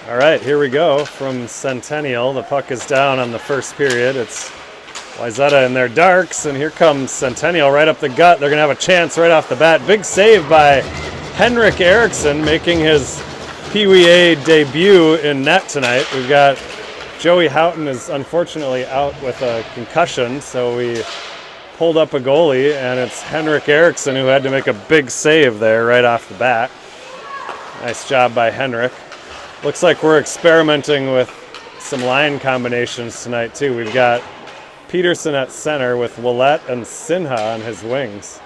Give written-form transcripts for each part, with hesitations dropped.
All right, here we go from Centennial. The puck is down on the first period. It's Wayzata in their darks, and here comes Centennial right up the gut. They're going to have a chance right off the bat. Big save by Henrik Eriksson, making his PWA debut in net tonight. We've got Joey Houghton is unfortunately out with a concussion, so we pulled up a goalie, and it's Henrik Eriksson who had to make a big save there right off the bat. Nice job by Henrik. Looks like we're experimenting with some line combinations tonight too. We've got Peterson at center with Willett and Sinha on his wings.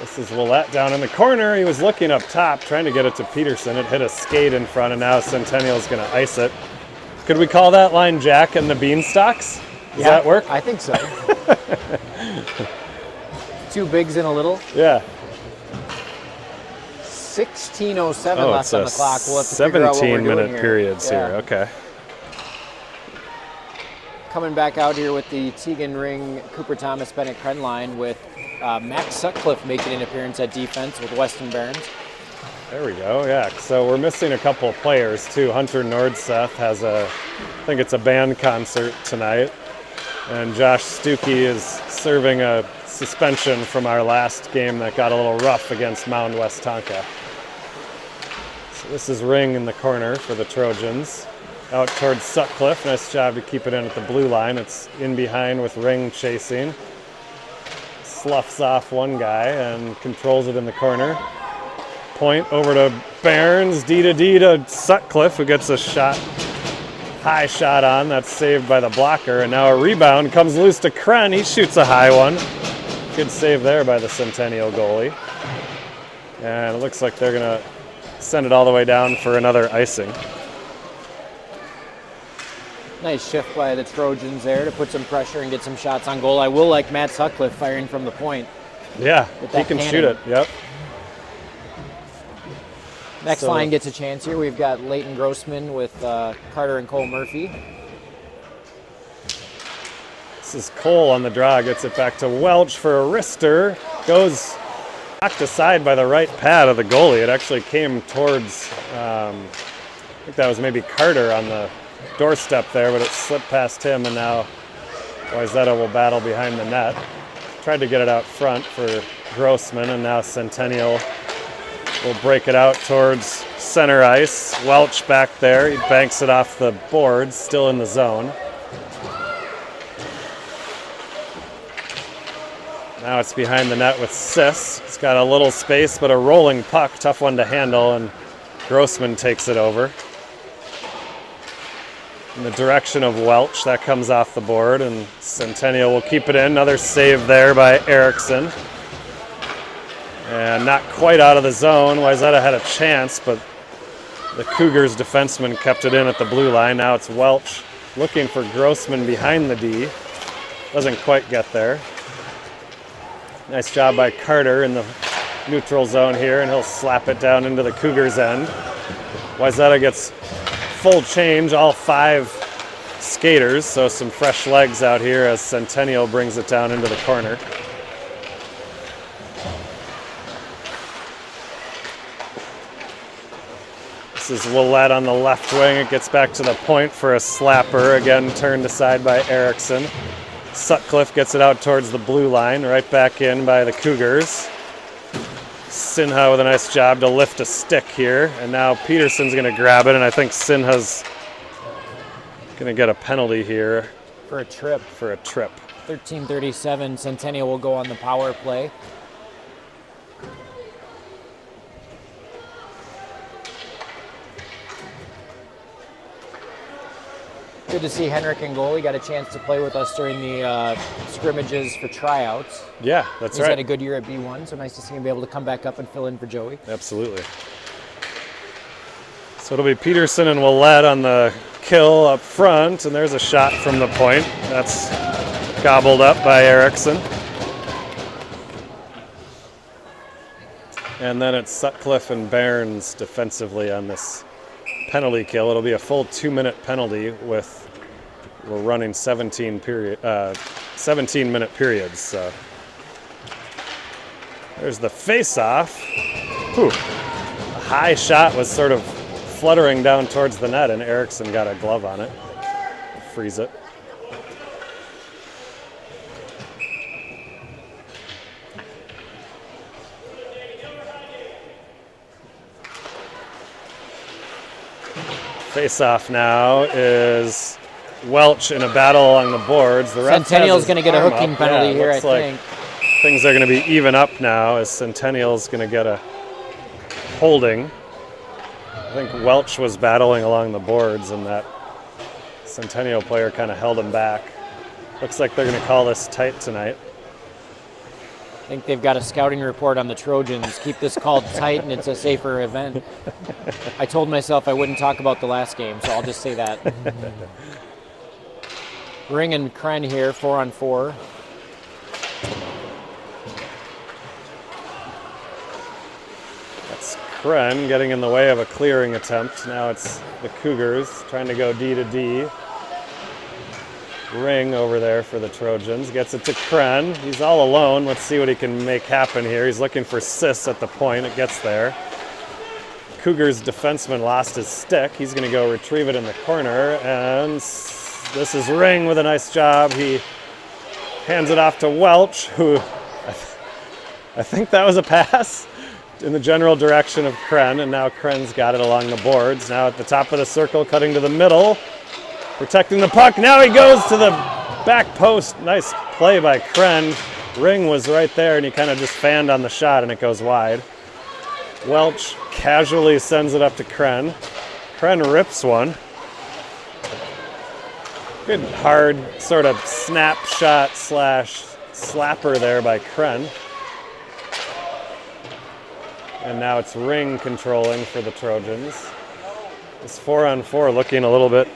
This is Willett down in the corner. He was looking up top, trying to get it to Peterson. It hit a skate in front, and now Centennial's going to ice it. Could we call that line Jack and the Beanstalks? Does that work? I think so. 2 bigs and a little. Yeah. 16:07 left on the clock. We'll have to figure out what we're doing 17-minute periods here. Okay. Coming back out here with the Tegan Ring, Cooper Thomas, Bennett Kren line with Max Sutcliffe making an appearance at defense with Weston Barnes. There we go, yeah. So we're missing a couple of players too. Hunter Nordseth has I think it's a band concert tonight. And Josh Stuckey is serving a suspension from our last game that got a little rough against Mound West Tonka. So this is Ring in the corner for the Trojans. Out towards Sutcliffe. Nice job to keep it in at the blue line. It's in behind with Ring chasing. Sloughs off one guy and controls it in the corner. Point over to Barnes. D to Sutcliffe, who gets a shot. High shot on. That's saved by the blocker. And now a rebound comes loose to Kren. He shoots a high one. Good save there by the Centennial goalie. And it looks like they're going to send it all the way down for another icing. Nice shift by the Trojans there to put some pressure and get some shots on goal. I will like Matt Sutcliffe firing from the point. Yeah, he can shoot it. Yep. Next line gets a chance here. We've got Leighton Grossman with Carter and Cole Murphy. This is Cole on the draw. Gets it back to Welch for a wrister. Goes knocked aside by the right pad of the goalie. It actually came towards, I think that was maybe Carter on the doorstep there, but it slipped past him, and now Wayzata will battle behind the net. Tried to get it out front for Grossman, and now Centennial will break it out towards center ice. Welch back there. He banks it off the boards, still in the zone. Now it's behind the net with Sis. It's got a little space, but a rolling puck, tough one to handle, and Grossman takes it over. In the direction of Welch, that comes off the board, and Centennial will keep it in. Another save there by Eriksson. And not quite out of the zone. Wayzata had a chance, but the Cougars defenseman kept it in at the blue line. Now it's Welch looking for Grossman behind the D. Doesn't quite get there. Nice job by Carter in the neutral zone here, and he'll slap it down into the Cougars' end. Wayzata gets full change, all 5 skaters, so some fresh legs out here as Centennial brings it down into the corner. This is Willett on the left wing. It gets back to the point for a slapper, again turned aside by Eriksson. Sutcliffe gets it out towards the blue line, right back in by the Cougars. Sinha with a nice job to lift a stick here, and now Peterson's going to grab it, and I think Sinha's going to get a penalty here. For a trip. 13:37, Centennial will go on the power play. Good to see Henrik in goal. He got a chance to play with us during the scrimmages for tryouts. Yeah, that's right. He's had a good year at B1, so nice to see him be able to come back up and fill in for Joey. Absolutely. So it'll be Peterson and Willett on the kill up front, and there's a shot from the point. That's gobbled up by Eriksson. And then it's Sutcliffe and Barnes defensively on this penalty kill. It'll be a full 2-minute penalty with, we're running 17-minute periods. So there's the face-off. A high shot was sort of fluttering down towards the net, and Erickson got a glove on it. Freeze it. Face-off now is Welch in a battle along the boards. The ref Centennial's going to get a hooking up. penalty here, I like think. Things are going to be even up now as Centennial's going to get a holding. I think Welch was battling along the boards, and that Centennial player kind of held him back. Looks like they're going to call this tight tonight. I think they've got a scouting report on the Trojans. Keep this called tight, and it's a safer event. I told myself I wouldn't talk about the last game, so I'll just say that. Ring and Kren here, 4-on-4. That's Kren getting in the way of a clearing attempt. Now it's the Cougars trying to go D to D. Ring over there for the Trojans. Gets it to Kren. He's all alone. Let's see what he can make happen here. He's looking for Sis at the point. It gets there. Cougars defenseman lost his stick. He's going to go retrieve it in the corner. And this is Ring with a nice job. He hands it off to Welch, who I think that was a pass in the general direction of Kren. And now Kren's got it along the boards. Now at the top of the circle, cutting to the middle. Protecting the puck. Now he goes to the back post. Nice play by Kren. Ring was right there, and he kind of just fanned on the shot, and it goes wide. Welch casually sends it up to Kren. Kren rips one. Good hard sort of snapshot slash slapper there by Kren. And now it's Ring controlling for the Trojans. This 4-on-4 looking a little bit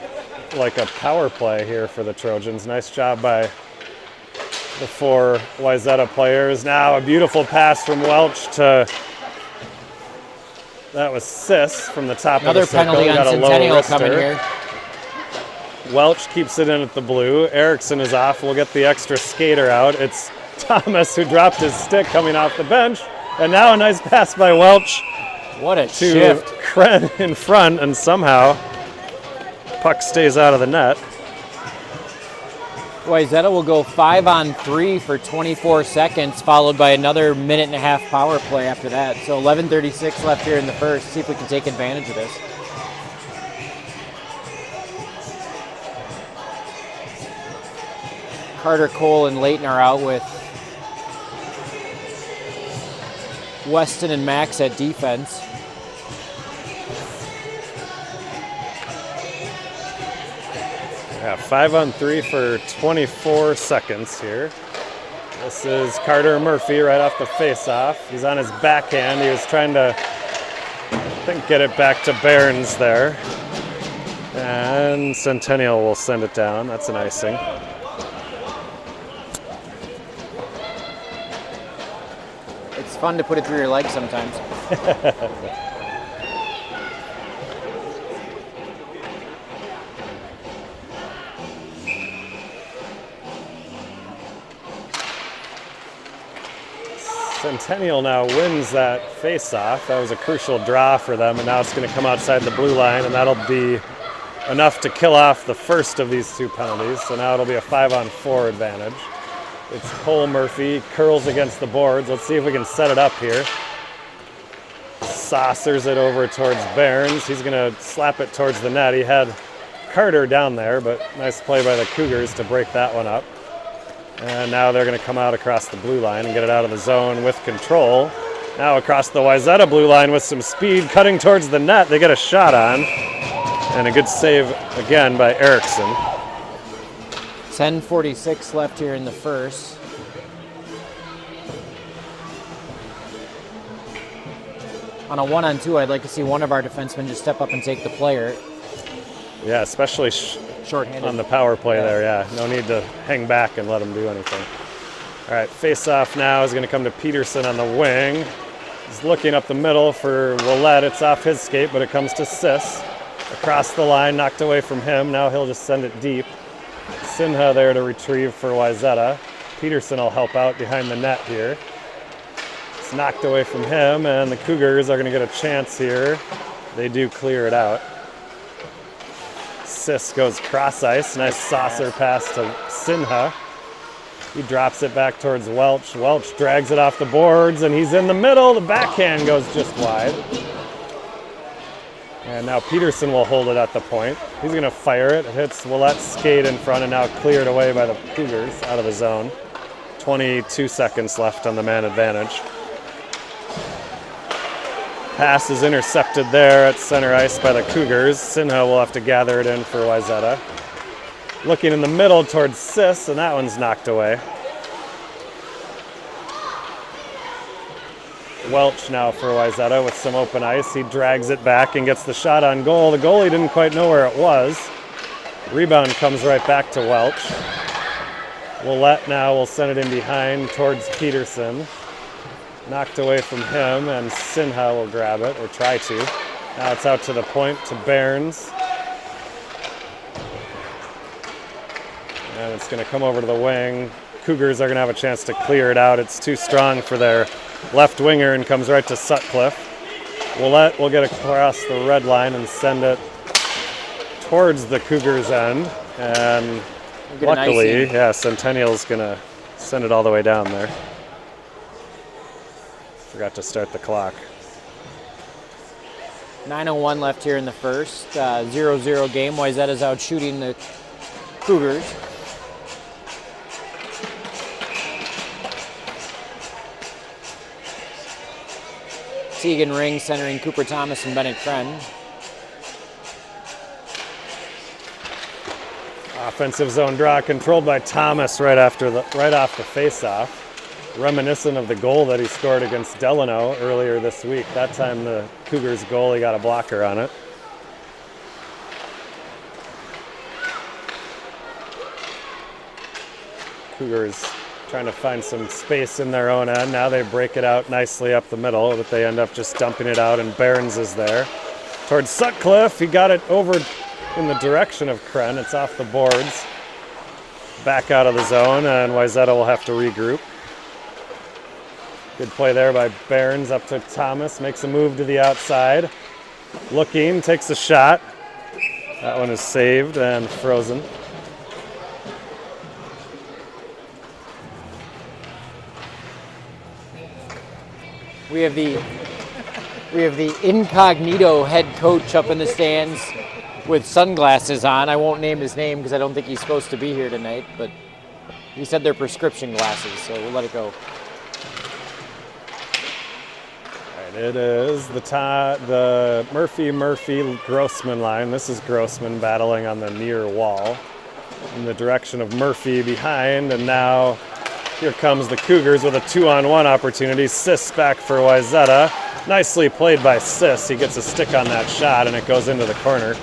like a power play here for the Trojans. Nice job by the 4 Wayzata players. Now a beautiful pass from Welch to, that was Sis from the top of the circle. Another penalty on Centennial coming here. Welch keeps it in at the blue. Erickson is off. We'll get the extra skater out. It's Thomas who dropped his stick coming off the bench. And now a nice pass by Welch. What a to shift. Kren in front, and somehow puck stays out of the net. Wayzata will go 5-on-3 for 24 seconds, followed by another minute-and-a-half power play after that. So 11:36 left here in the first. See if we can take advantage of this. Carter, Cole, and Leighton are out with Weston and Max at defense. Yeah, 5-on-3 for 24 seconds here. This is Carter Murphy right off the face-off. He's on his backhand. He was trying to, I think, get it back to Barnes there. And Centennial will send it down. That's an icing. It's fun to put it through your legs sometimes. Centennial now wins that face-off. That was a crucial draw for them, and now it's going to come outside the blue line, and that'll be enough to kill off the first of these 2 penalties. So now it'll be a 5-on-4 advantage. It's Cole Murphy, curls against the boards. Let's see if we can set it up here. Saucers it over towards Barnes. He's going to slap it towards the net. He had Carter down there, but nice play by the Cougars to break that one up. And now they're going to come out across the blue line and get it out of the zone with control. Now across the Wayzata blue line with some speed, cutting towards the net. They get a shot on. And a good save again by Erickson. 10:46 left here in the first. On a 1-on-2, I'd like to see one of our defensemen just step up and take the player. Yeah, especially shorthanded on the power play there, yeah. No need to hang back and let him do anything. All right, face-off now is going to come to Peterson on the wing. He's looking up the middle for Willette. It's off his skate, but it comes to Sis. Across the line, knocked away from him. Now he'll just send it deep. Sinha there to retrieve for Wayzata. Peterson will help out behind the net here. It's knocked away from him, and the Cougars are going to get a chance here. They do clear it out. Sis goes cross ice. Nice saucer pass to Sinha. He drops it back towards Welch. Welch drags it off the boards, and he's in the middle. The backhand goes just wide. And now Peterson will hold it at the point. He's going to fire it. It hits Willette's skate in front and now cleared away by the Cougars out of the zone. 22 seconds left on the man advantage. Pass is intercepted there at center ice by the Cougars. Sinha will have to gather it in for Wayzata. Looking in the middle towards Sis, and that one's knocked away. Welch now for Wayzata with some open ice. He drags it back and gets the shot on goal. The goalie didn't quite know where it was. Rebound comes right back to Welch. Willette now will send it in behind towards Peterson. Knocked away from him, and Sinha will grab it, or try to. Now it's out to the point to Behrens. And it's going to come over to the wing. Cougars are going to have a chance to clear it out. It's too strong for their left winger and comes right to Sutcliffe. Willette will get across the red line and send it towards the Cougars' end. And luckily, yeah, Centennial's going to send it all the way down there. Forgot to start the clock. 9:01 left here in the first. 0-0 game. Wayzata's out shooting the Cougars. Tegan Ring centering Cooper Thomas and Bennett Kren. Offensive zone draw controlled by Thomas right off the face-off. Reminiscent of the goal that he scored against Delano earlier this week. That time the Cougars goalie got a blocker on it. Cougars trying to find some space in their own end. Now they break it out nicely up the middle, but they end up just dumping it out, and Behrens is there. Towards Sutcliffe, he got it over in the direction of Kren. It's off the boards. Back out of the zone, and Wayzata will have to regroup. Good play there by Behrens up to Thomas. Makes a move to the outside. Looking, takes a shot. That one is saved and frozen. We have the incognito head coach up in the stands with sunglasses on. I won't name his name because I don't think he's supposed to be here tonight, but he said they're prescription glasses, so we'll let it go. It is the Murphy-Grossman line. This is Grossman battling on the near wall in the direction of Murphy behind, and now here comes the Cougars with a 2-on-1 opportunity. Sis back for Wayzata. Nicely played by Sis. He gets a stick on that shot, and it goes into the corner.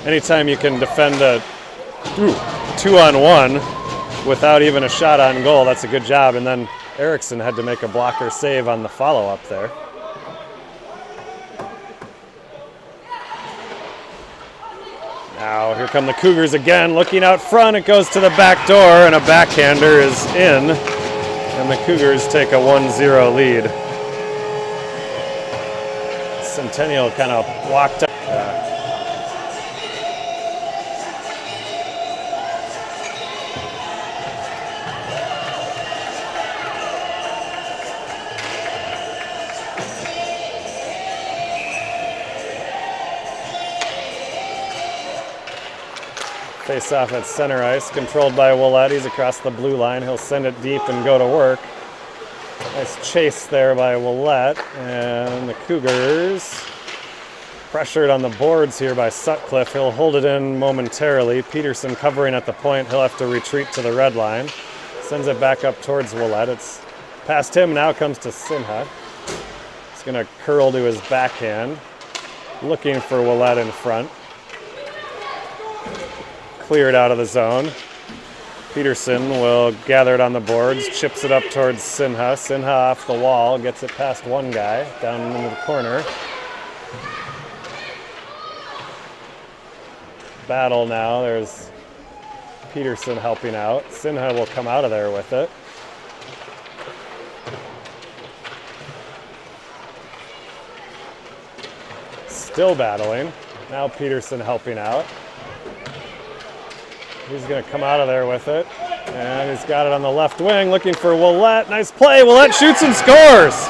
Anytime you can defend a 2-on-1 without even a shot on goal, that's a good job. And then Erickson had to make a blocker save on the follow-up there. Now here come the Cougars again, looking out front. It goes to the back door, and a backhander is in, and the Cougars take a 1-0 lead. Centennial kind of walked up. Face off at center ice, controlled by Willette. He's across the blue line. He'll send it deep and go to work. Nice chase there by Willette. And the Cougars pressured on the boards here by Sutcliffe. He'll hold it in momentarily. Peterson covering at the point. He'll have to retreat to the red line. Sends it back up towards Willette. It's past him. Now comes to Sinha. He's going to curl to his backhand. Looking for Willette in front. Cleared out of the zone. Peterson will gather it on the boards, chips it up towards Sinha. Sinha off the wall, gets it past one guy, down into the corner. Battle now, there's Peterson helping out. Sinha will come out of there with it. still battling. Now Peterson helping out. He's going to come out of there with it. And he's got it on the left wing, looking for Willett. Nice play. Willett shoots and scores.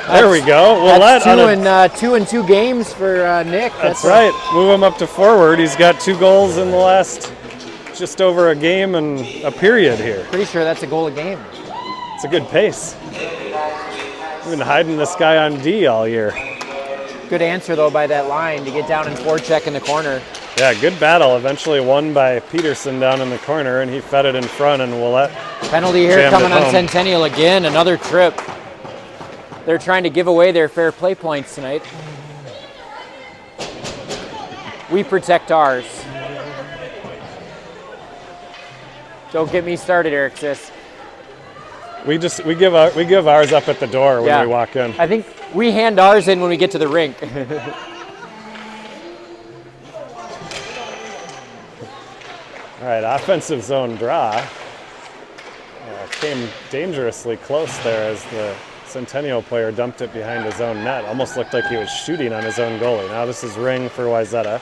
There we go. Willett that's 2 in 2 games for Nick. That's right. Move him up to forward. He's got 2 goals in the last just over a game and a period here. Pretty sure that's a goal a game. It's a good pace. We've been hiding this guy on D all year. Good answer, though, by that line to get down and forecheck in the corner. Yeah, good battle. Eventually won by Peterson down in the corner, and he fed it in front, and Willett penalty here coming on Centennial again. Another trip. They're trying to give away their fair play points tonight. We protect ours. Don't get me started, Eric, sis. We give ours up at the door when we walk in. I think we hand ours in when we get to the rink. All right, offensive zone draw. Came dangerously close there as the Centennial player dumped it behind his own net. Almost looked like he was shooting on his own goalie. Now this is Ring for Wayzata.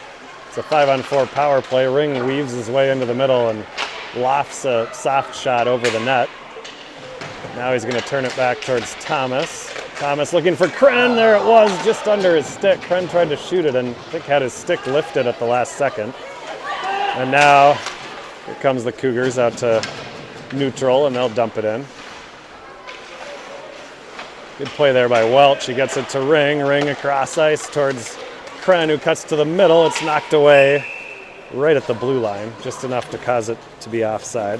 It's a 5-on-4 power play. Ring weaves his way into the middle and lofts a soft shot over the net. Now he's going to turn it back towards Thomas. Thomas looking for Kren. There it was, just under his stick. Kren tried to shoot it and I think had his stick lifted at the last second. And now here comes the Cougars out to neutral, and they'll dump it in. Good play there by Welch. He gets it to Ring. Ring across ice towards Kren, who cuts to the middle. It's knocked away right at the blue line, just enough to cause it to be offside.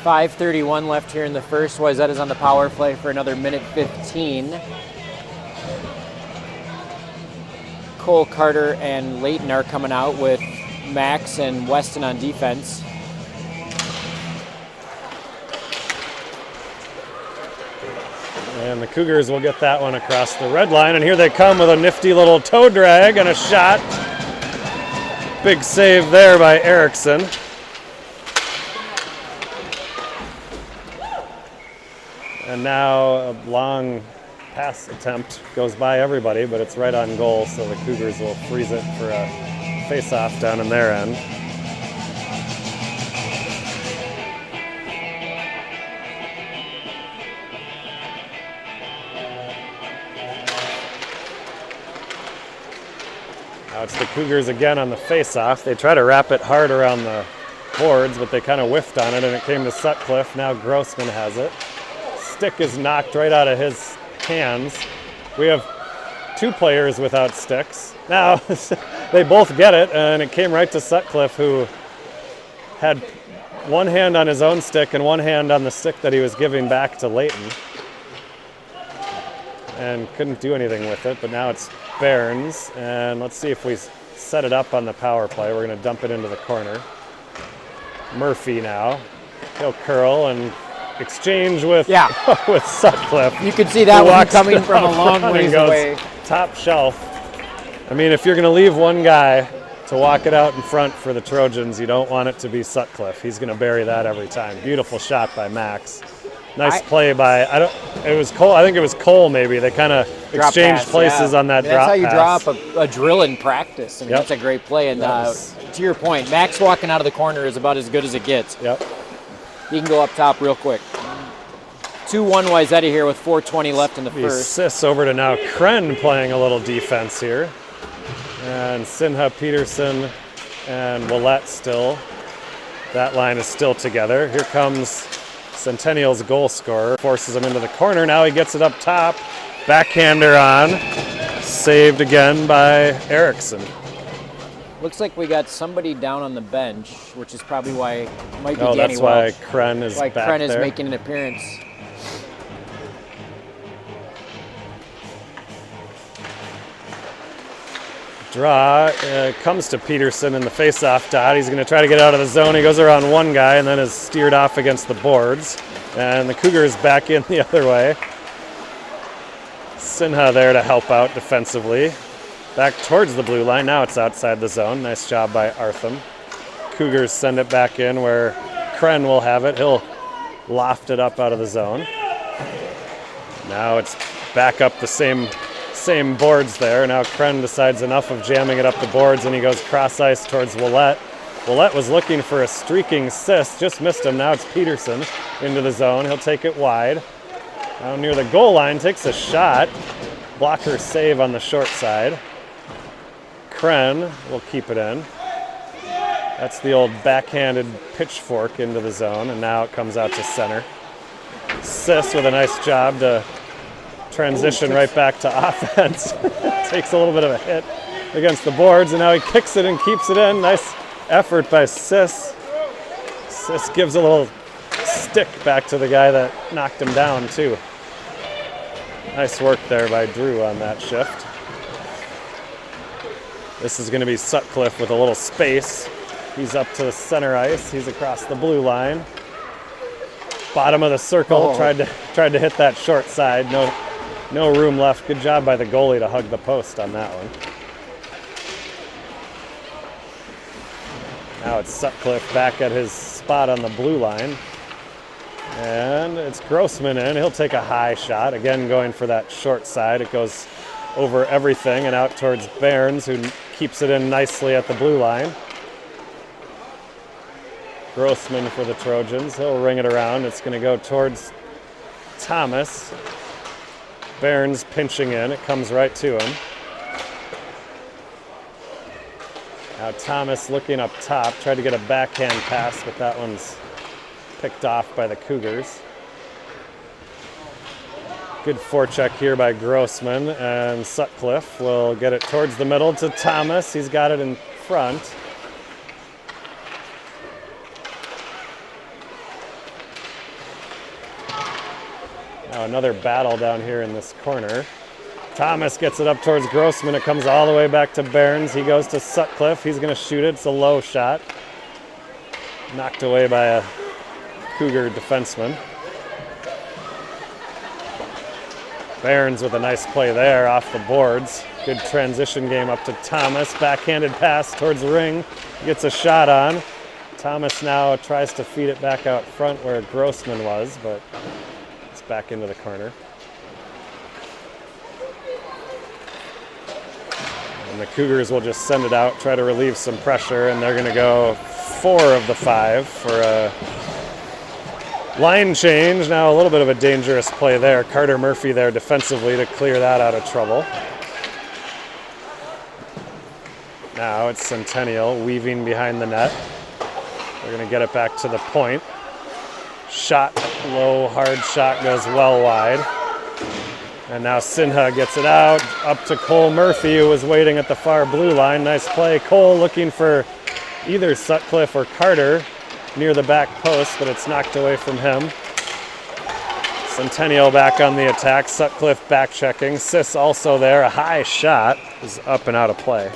5:31 left here in the first. Wayzata's on the power play for another minute 15. Cole, Carter, and Layton are coming out with Max and Weston on defense. And the Cougars will get that one across the red line. And here they come with a nifty little toe drag and a shot. Big save there by Erickson. And now a long pass attempt goes by everybody, but it's right on goal, so the Cougars will freeze it for a face-off down in their end. Now it's the Cougars again on the face-off. They try to wrap it hard around the boards, but they kind of whiffed on it, and it came to Sutcliffe. Now Grossman has it. Stick is knocked right out of his hands. We have 2 players without sticks. Now they both get it, and it came right to Sutcliffe, who had one hand on his own stick and one hand on the stick that he was giving back to Layton. And couldn't do anything with it, but now it's Barnes, and let's see if we set it up on the power play. We're going to dump it into the corner. Murphy now. He'll curl and exchange with with Sutcliffe. You could see that one coming from a long ways away. Top shelf. I mean, if you're going to leave one guy to walk it out in front for the Trojans, you don't want it to be Sutcliffe. He's going to bury that every time. Beautiful shot by Max. Nice play by it was Cole. I think it was Cole. Maybe they kind of exchanged places on that drop pass. That's how you draw up a drill in practice. I mean, that's a great play. And to your point, Max walking out of the corner is about as good as it gets. Yep. He can go up top real quick. 2-1 Wayzata here with 4:20 left in the first. Assists over to now Kren playing a little defense here. And Sinha, Peterson, and Willett still. That line is still together. Here comes Centennial's goal scorer. Forces him into the corner. Now he gets it up top. Backhander on. Saved again by Erickson. Looks like we got somebody down on the bench, which is probably why it might be Danny Welch. That's why Kren is back there. Kren is making an appearance. Draw comes to Peterson in the face-off dot. He's going to try to get out of the zone. He goes around one guy and then is steered off against the boards. And the Cougars back in the other way. Sinha there to help out defensively. Back towards the blue line. Now it's outside the zone. Nice job by Artham. Cougars send it back in where Kren will have it. He'll loft it up out of the zone. Now it's back up the same boards there. Now Kren decides enough of jamming it up the boards, and he goes cross ice towards Willett. Willett was looking for a streaking Sis, just missed him. Now it's Peterson into the zone. He'll take it wide. Now near the goal line, takes a shot. Blocker save on the short side. Kren will keep it in. That's the old backhanded pitchfork into the zone, and now it comes out to center. Sis with a nice job to transition right back to offense. Takes a little bit of a hit against the boards, and now he kicks it and keeps it in. Nice effort by Sis. Sis gives a little stick back to the guy that knocked him down, too. Nice work there by Drew on that shift. This is going to be Sutcliffe with a little space. He's up to the center ice. He's across the blue line. Bottom of the circle. Tried to hit that short side. No room left. Good job by the goalie to hug the post on that one. Now it's Sutcliffe back at his spot on the blue line. And it's Grossman in. He'll take a high shot. Again, going for that short side. It goes over everything and out towards Behrens, who keeps it in nicely at the blue line. Grossman for the Trojans. He'll ring it around. It's going to go towards Thomas. Behrens pinching in. It comes right to him. Now Thomas looking up top. Tried to get a backhand pass, but that one's picked off by the Cougars. Good forecheck here by Grossman, and Sutcliffe will get it towards the middle to Thomas. He's got it in front. Now another battle down here in this corner. Thomas gets it up towards Grossman. It comes all the way back to Behrens. He goes to Sutcliffe. He's going to shoot it. It's a low shot. Knocked away by a Cougar defenseman. Behrens with a nice play there off the boards. Good transition game up to Thomas. Backhanded pass towards the ring. Gets a shot on. Thomas now tries to feed it back out front where Grossman was, but it's back into the corner. And the Cougars will just send it out, try to relieve some pressure, and they're going to go 4 of the 5 for a line change. Now a little bit of a dangerous play there. Carter Murphy there defensively to clear that out of trouble. Now it's Centennial weaving behind the net. They're going to get it back to the point. Shot, low, hard shot goes well wide. And now Sinha gets it out, up to Cole Murphy, who was waiting at the far blue line. Nice play. Cole looking for either Sutcliffe or Carter near the back post, but it's knocked away from him. Centennial back on the attack. Sutcliffe back checking. Sis also there. A high shot is up and out of play.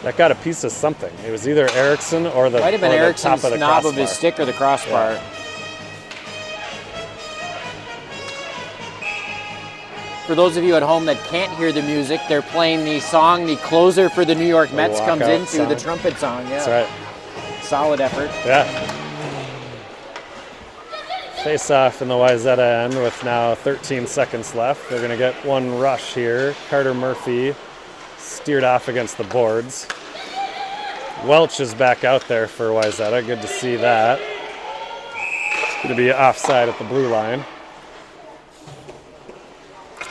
That got a piece of something. It was either Erickson or the might have been Erickson's top of the knob crossbar. of his stick or the crossbar. Yeah. For those of you at home that can't hear the music, they're playing the song, the closer for the New York Mets comes into song. the trumpet song. Yeah. That's right. Solid effort. Yeah. Face off in the Wayzata end with now 13 seconds left. They're going to get one rush here. Carter Murphy steered off against the boards. Welch is back out there for Wayzata. Good to see that. It's going to be offside at the blue line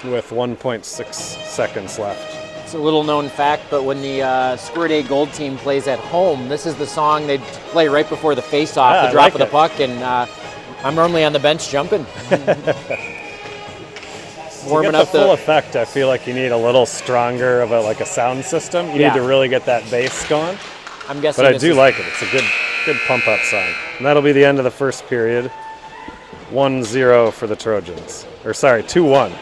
with 1.6 seconds left. It's a little known fact, but when the Squirt A Gold team plays at home, this is the song they play right before the face-off, the drop of the puck, and I'm normally on the bench jumping. Warming up the full effect, I feel like you need a little stronger of a sound system. You need to really get that bass going. I'm guessing, but I do like it. It's a good pump-up song. And that'll be the end of the first period. 1-0 for the Trojans. Or sorry, 2-1.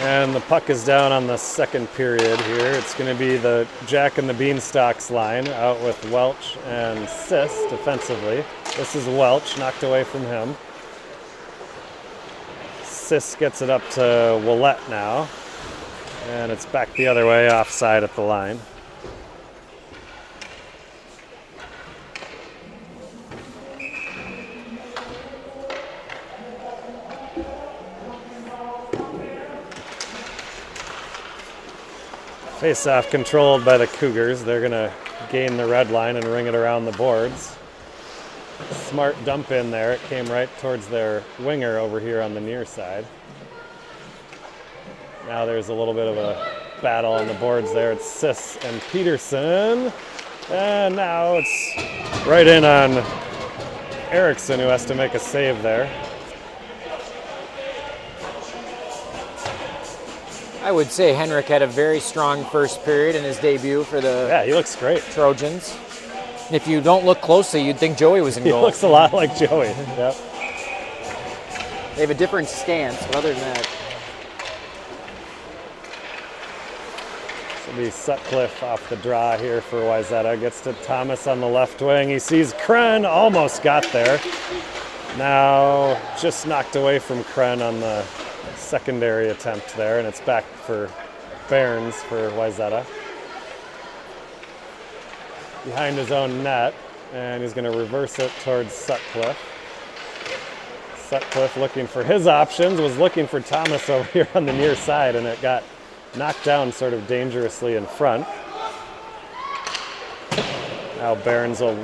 And the puck is down on the second period here. It's going to be the Jack and the Beanstalks line out with Welch and Sis defensively. This is Welch, knocked away from him. Sis gets it up to Willette now. And it's back the other way, offside at the line. Face-off controlled by the Cougars. They're going to gain the red line and ring it around the boards. Smart dump in there. It came right towards their winger over here on the near side. Now there's a little bit of a battle on the boards there. It's Sis and Peterson. And now it's right in on Erickson, who has to make a save there. I would say Henrik had a very strong first period in his debut for the Yeah, he looks great. Trojans. If you don't look closely, you'd think Joey was in He goal. looks a lot like Joey. Yep. They have a different stance, but other than that, This will be Sutcliffe off the draw here for Wayzata. Gets to Thomas on the left wing. He sees Kren, almost got there. Now just knocked away from Kren on the secondary attempt there, and it's back for Barnes for Wayzata. Behind his own net, and he's going to reverse it towards Sutcliffe. Sutcliffe looking for his options, was looking for Thomas over here on the near side, and it got knocked down sort of dangerously in front. Now Barnes will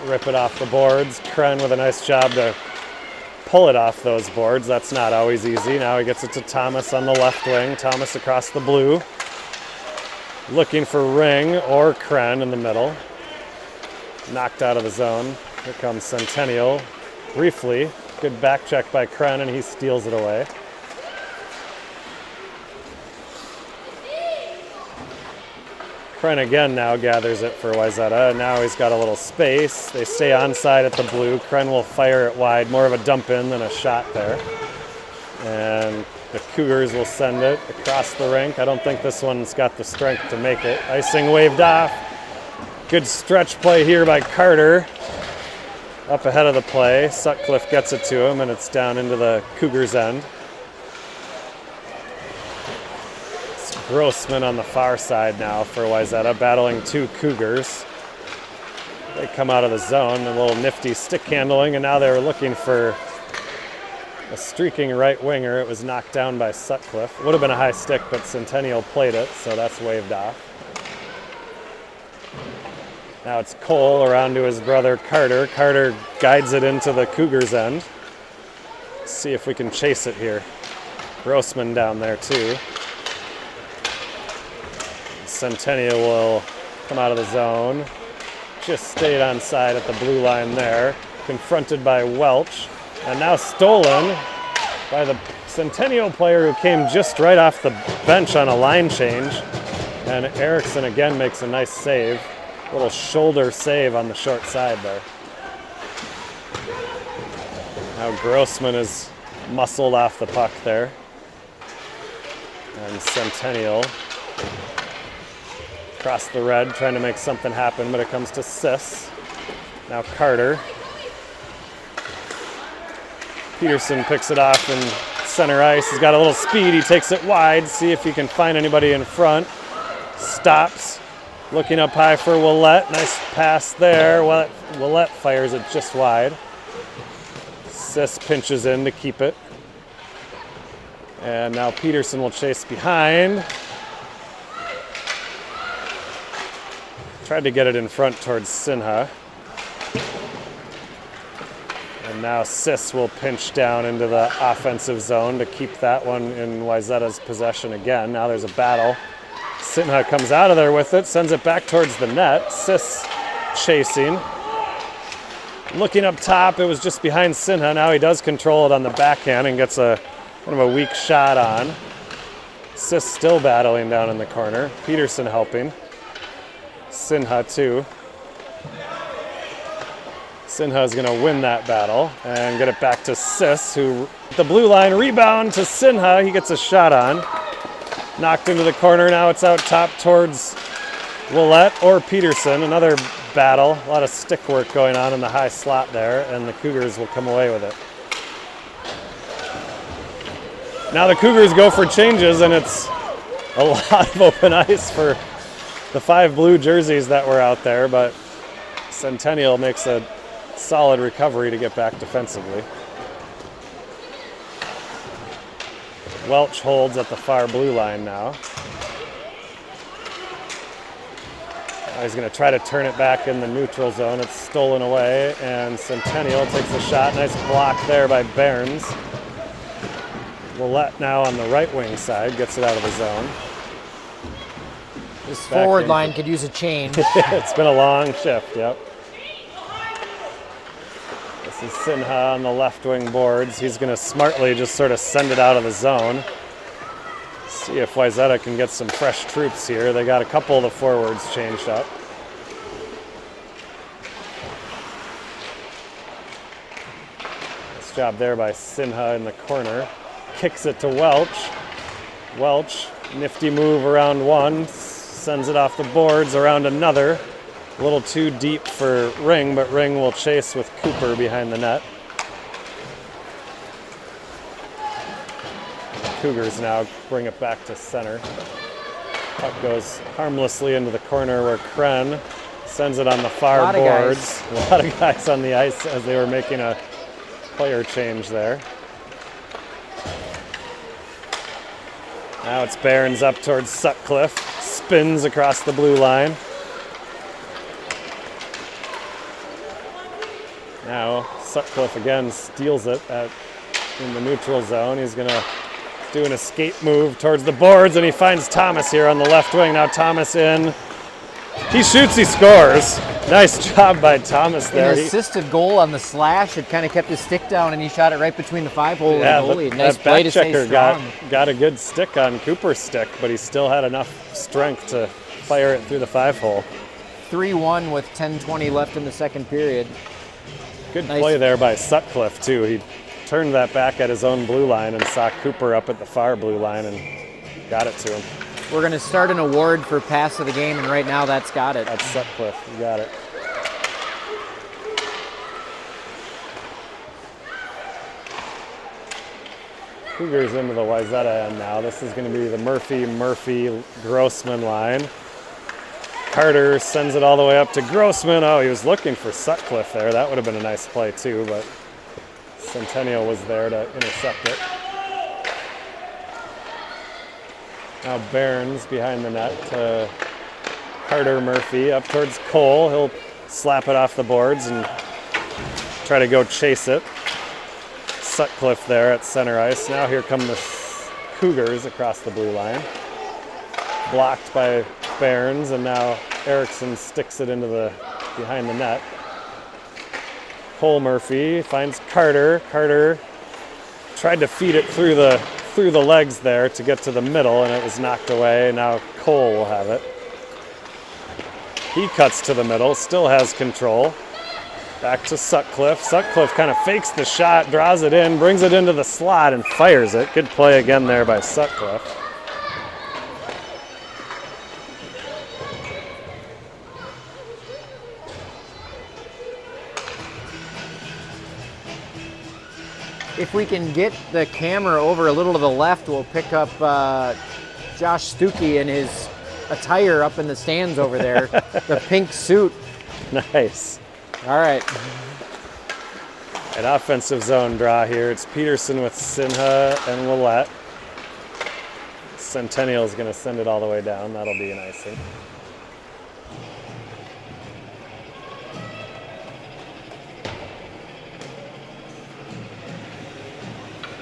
rip it off the boards. Kren with a nice job to pull it off those boards. That's not always easy. Now he gets it to Thomas on the left wing. Thomas across the blue. Looking for Ring or Kren in the middle. Knocked out of the zone. Here comes Centennial. Briefly. Good back check by Kren, and he steals it away. Kren again now gathers it for Wayzata. Now he's got a little space. They stay onside at the blue. Kren will fire it wide. More of a dump in than a shot there. And the Cougars will send it across the rink. I don't think this one's got the strength to make it. Icing waved off. Good stretch play here by Carter. Up ahead of the play. Sutcliffe gets it to him, and it's down into the Cougars' end. Grossman on the far side now for Wayzata, battling two Cougars. They come out of the zone, a little nifty stick handling, and now they're looking for a streaking right winger. It was knocked down by Sutcliffe. Would have been a high stick, but Centennial played it, so that's waved off. Now it's Cole around to his brother Carter. Carter guides it into the Cougars' end. Let's see if we can chase it here. Grossman down there too. Centennial will come out of the zone. Just stayed on side at the blue line there. Confronted by Welch. And now stolen by the Centennial player who came just right off the bench on a line change. And Erickson again makes a nice save. Little shoulder save on the short side there. Now Grossman is muscled off the puck there. And Centennial across the red, trying to make something happen, but it comes to Sis. Now Carter. Peterson picks it off in center ice. He's got a little speed. He takes it wide. See if he can find anybody in front. Stops. Looking up high for Willette. Nice pass there. Willette fires it just wide. Sis pinches in to keep it. And now Peterson will chase behind. Tried to get it in front towards Sinha. And now Sis will pinch down into the offensive zone to keep that one in Wayzata's possession again. Now there's a battle. Sinha comes out of there with it, sends it back towards the net. Sis chasing. Looking up top, it was just behind Sinha. Now he does control it on the backhand and gets a kind of a weak shot on. Sis still battling down in the corner. Peterson helping. Sinha too. Sinha is going to win that battle and get it back to Sis, who the blue line rebound to Sinha. He gets a shot on. Knocked into the corner. Now it's out top towards Willett or Peterson. Another battle. A lot of stick work going on in the high slot there, and the Cougars will come away with it. Now the Cougars go for changes, and it's a lot of open ice for the 5 blue jerseys that were out there, but Centennial makes a solid recovery to get back defensively. Welch holds at the far blue line now. Now he's going to try to turn it back in the neutral zone. It's stolen away, and Centennial takes a shot. Nice block there by Behrens. Willett now on the right wing side gets it out of the zone. This forward line could use a change. It's been a long shift, yep. This is Sinha on the left wing boards. He's going to smartly just sort of send it out of the zone. See if Wayzata can get some fresh troops here. They got a couple of the forwards changed up. Nice job there by Sinha in the corner. Kicks it to Welch. Welch, nifty move around one. Sends it off the boards around another. A little too deep for Ring, but Ring will chase with Cooper behind the net. Cougars now bring it back to center. Puck goes harmlessly into the corner where Kren sends it on the far boards. A lot of guys on the ice as they were making a player change there. Now it's Behrens up towards Sutcliffe. Spins across the blue line. Now Sutcliffe again steals it in the neutral zone. He's going to do an escape move towards the boards, and he finds Thomas here on the left wing. Now Thomas in. He shoots, he scores. Nice job by Thomas there. An assisted goal on the slash. It kind of kept his stick down, and he shot it right between the 5-hole and the goalie. Nice play to stay strong. Got a good stick on Cooper's stick, but he still had enough strength to fire it through the 5-hole. 3-1 with 10:20 left in the second period. Good play there by Sutcliffe, too. He turned that back at his own blue line and saw Cooper up at the far blue line and got it to him. We're going to start an award for pass of the game, and right now that's got it. That's Sutcliffe. You got it. Cougars into the Wayzata end now. This is going to be the Murphy-Grossman line. Carter sends it all the way up to Grossman. Oh, he was looking for Sutcliffe there. That would have been a nice play too, but Centennial was there to intercept it. Now Behrens behind the net to Carter Murphy up towards Cole. He'll slap it off the boards and try to go chase it. Sutcliffe there at center ice. Now here come the Cougars across the blue line. Blocked by Behrens, and now Erickson sticks it into the behind the net. Cole Murphy finds Carter. Carter tried to feed it through the legs there to get to the middle, and it was knocked away. Now Cole will have it. He cuts to the middle, still has control. Back to Sutcliffe. Sutcliffe kind of fakes the shot, draws it in, brings it into the slot, and fires it. Good play again there by Sutcliffe. If we can get the camera over a little to the left, we'll pick up Josh Stuckey and his attire up in the stands over there. The pink suit. Nice. All right. An offensive zone draw here. It's Peterson with Sinha and Willett. Centennial is going to send it all the way down. That'll be an icing.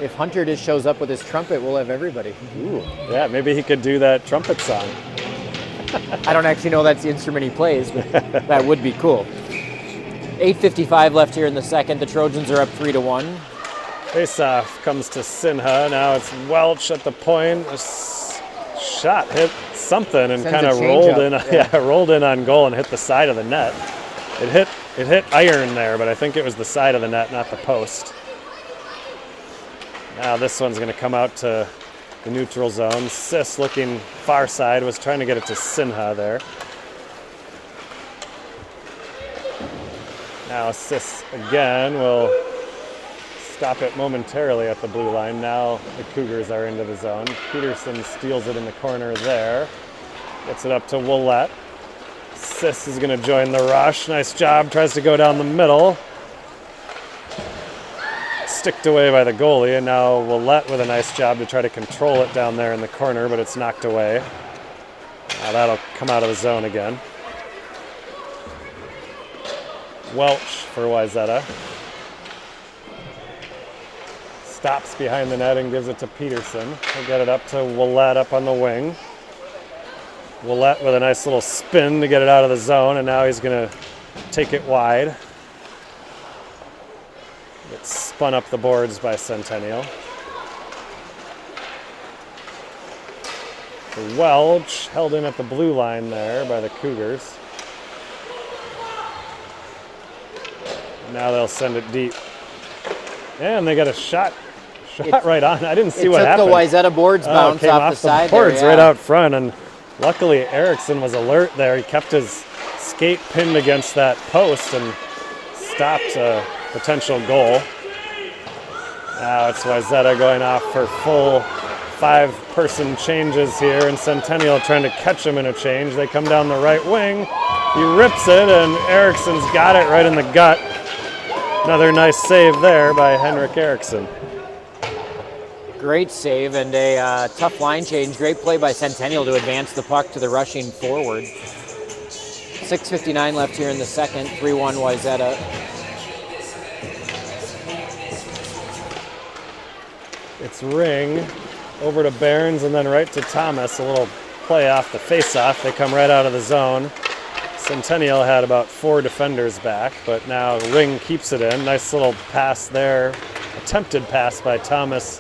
If Hunter just shows up with his trumpet, we'll have everybody. Ooh, yeah, maybe he could do that trumpet song. I don't actually know that's the instrument he plays, but that would be cool. 8:55 left here in the second. The Trojans are up 3-1. Face-off comes to Sinha. Now it's Welch at the point. A shot hit something and kind of rolled in. Yeah, rolled in on goal and hit the side of the net. It hit iron there, but I think it was the side of the net, not the post. Now this one's going to come out to the neutral zone. Sis looking far side, was trying to get it to Sinha there. Now Sis again will stop it momentarily at the blue line. Now the Cougars are into the zone. Peterson steals it in the corner there. Gets it up to Willette. Sis is going to join the rush. Nice job. Tries to go down the middle. Sticked away by the goalie, and now Willette with a nice job to try to control it down there in the corner, but it's knocked away. Now that'll come out of the zone again. Welch for Wayzata. Stops behind the net and gives it to Peterson. He'll get it up to Willette up on the wing. Willette with a nice little spin to get it out of the zone, and now he's going to take it wide. Gets spun up the boards by Centennial. Welch held in at the blue line there by the Cougars. Now they'll send it deep. And they got a shot right on. I didn't see what happened. It took the Wayzata boards bounce off the side boards there, right out front, and luckily Erickson was alert there. He kept his skate pinned against that post and stopped a potential goal. Now it's Wayzata going off for full 5-person changes here, and Centennial trying to catch him in a change. They come down the right wing. He rips it, and Erickson's got it right in the gut. Another nice save there by Henrik Eriksson. Great save and a tough line change. Great play by Centennial to advance the puck to the rushing forward. 6:59 left here in the second. 3-1 Wayzata. It's Ring over to Behrens and then right to Thomas. A little play off the face-off. They come right out of the zone. Centennial had about 4 defenders back, but now Ring keeps it in. Nice little pass there. Attempted pass by Thomas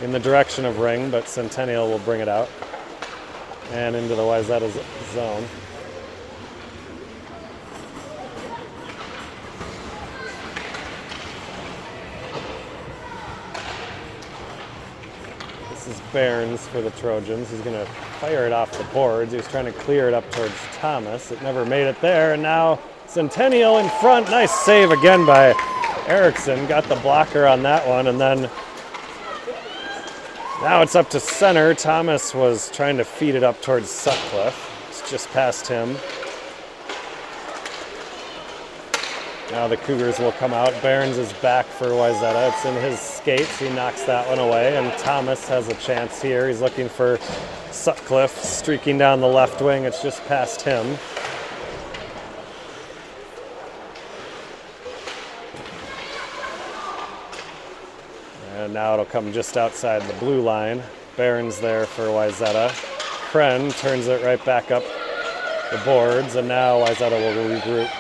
in the direction of Ring, but Centennial will bring it out and into the Wayzata zone. This is Behrens for the Trojans. He's going to fire it off the boards. He was trying to clear it up towards Thomas. It never made it there, and now Centennial in front. Nice save again by Erickson. Got the blocker on that one, and then now it's up to center. Thomas was trying to feed it up towards Sutcliffe. It's just past him. Now the Cougars will come out. Behrens is back for Wayzata. It's in his skates. He knocks that one away, and Thomas has a chance here. He's looking for Sutcliffe, streaking down the left wing. It's just past him. And now it'll come just outside the blue line. Behrens there for Wayzata. Kren turns it right back up the boards, and now Wayzata will regroup.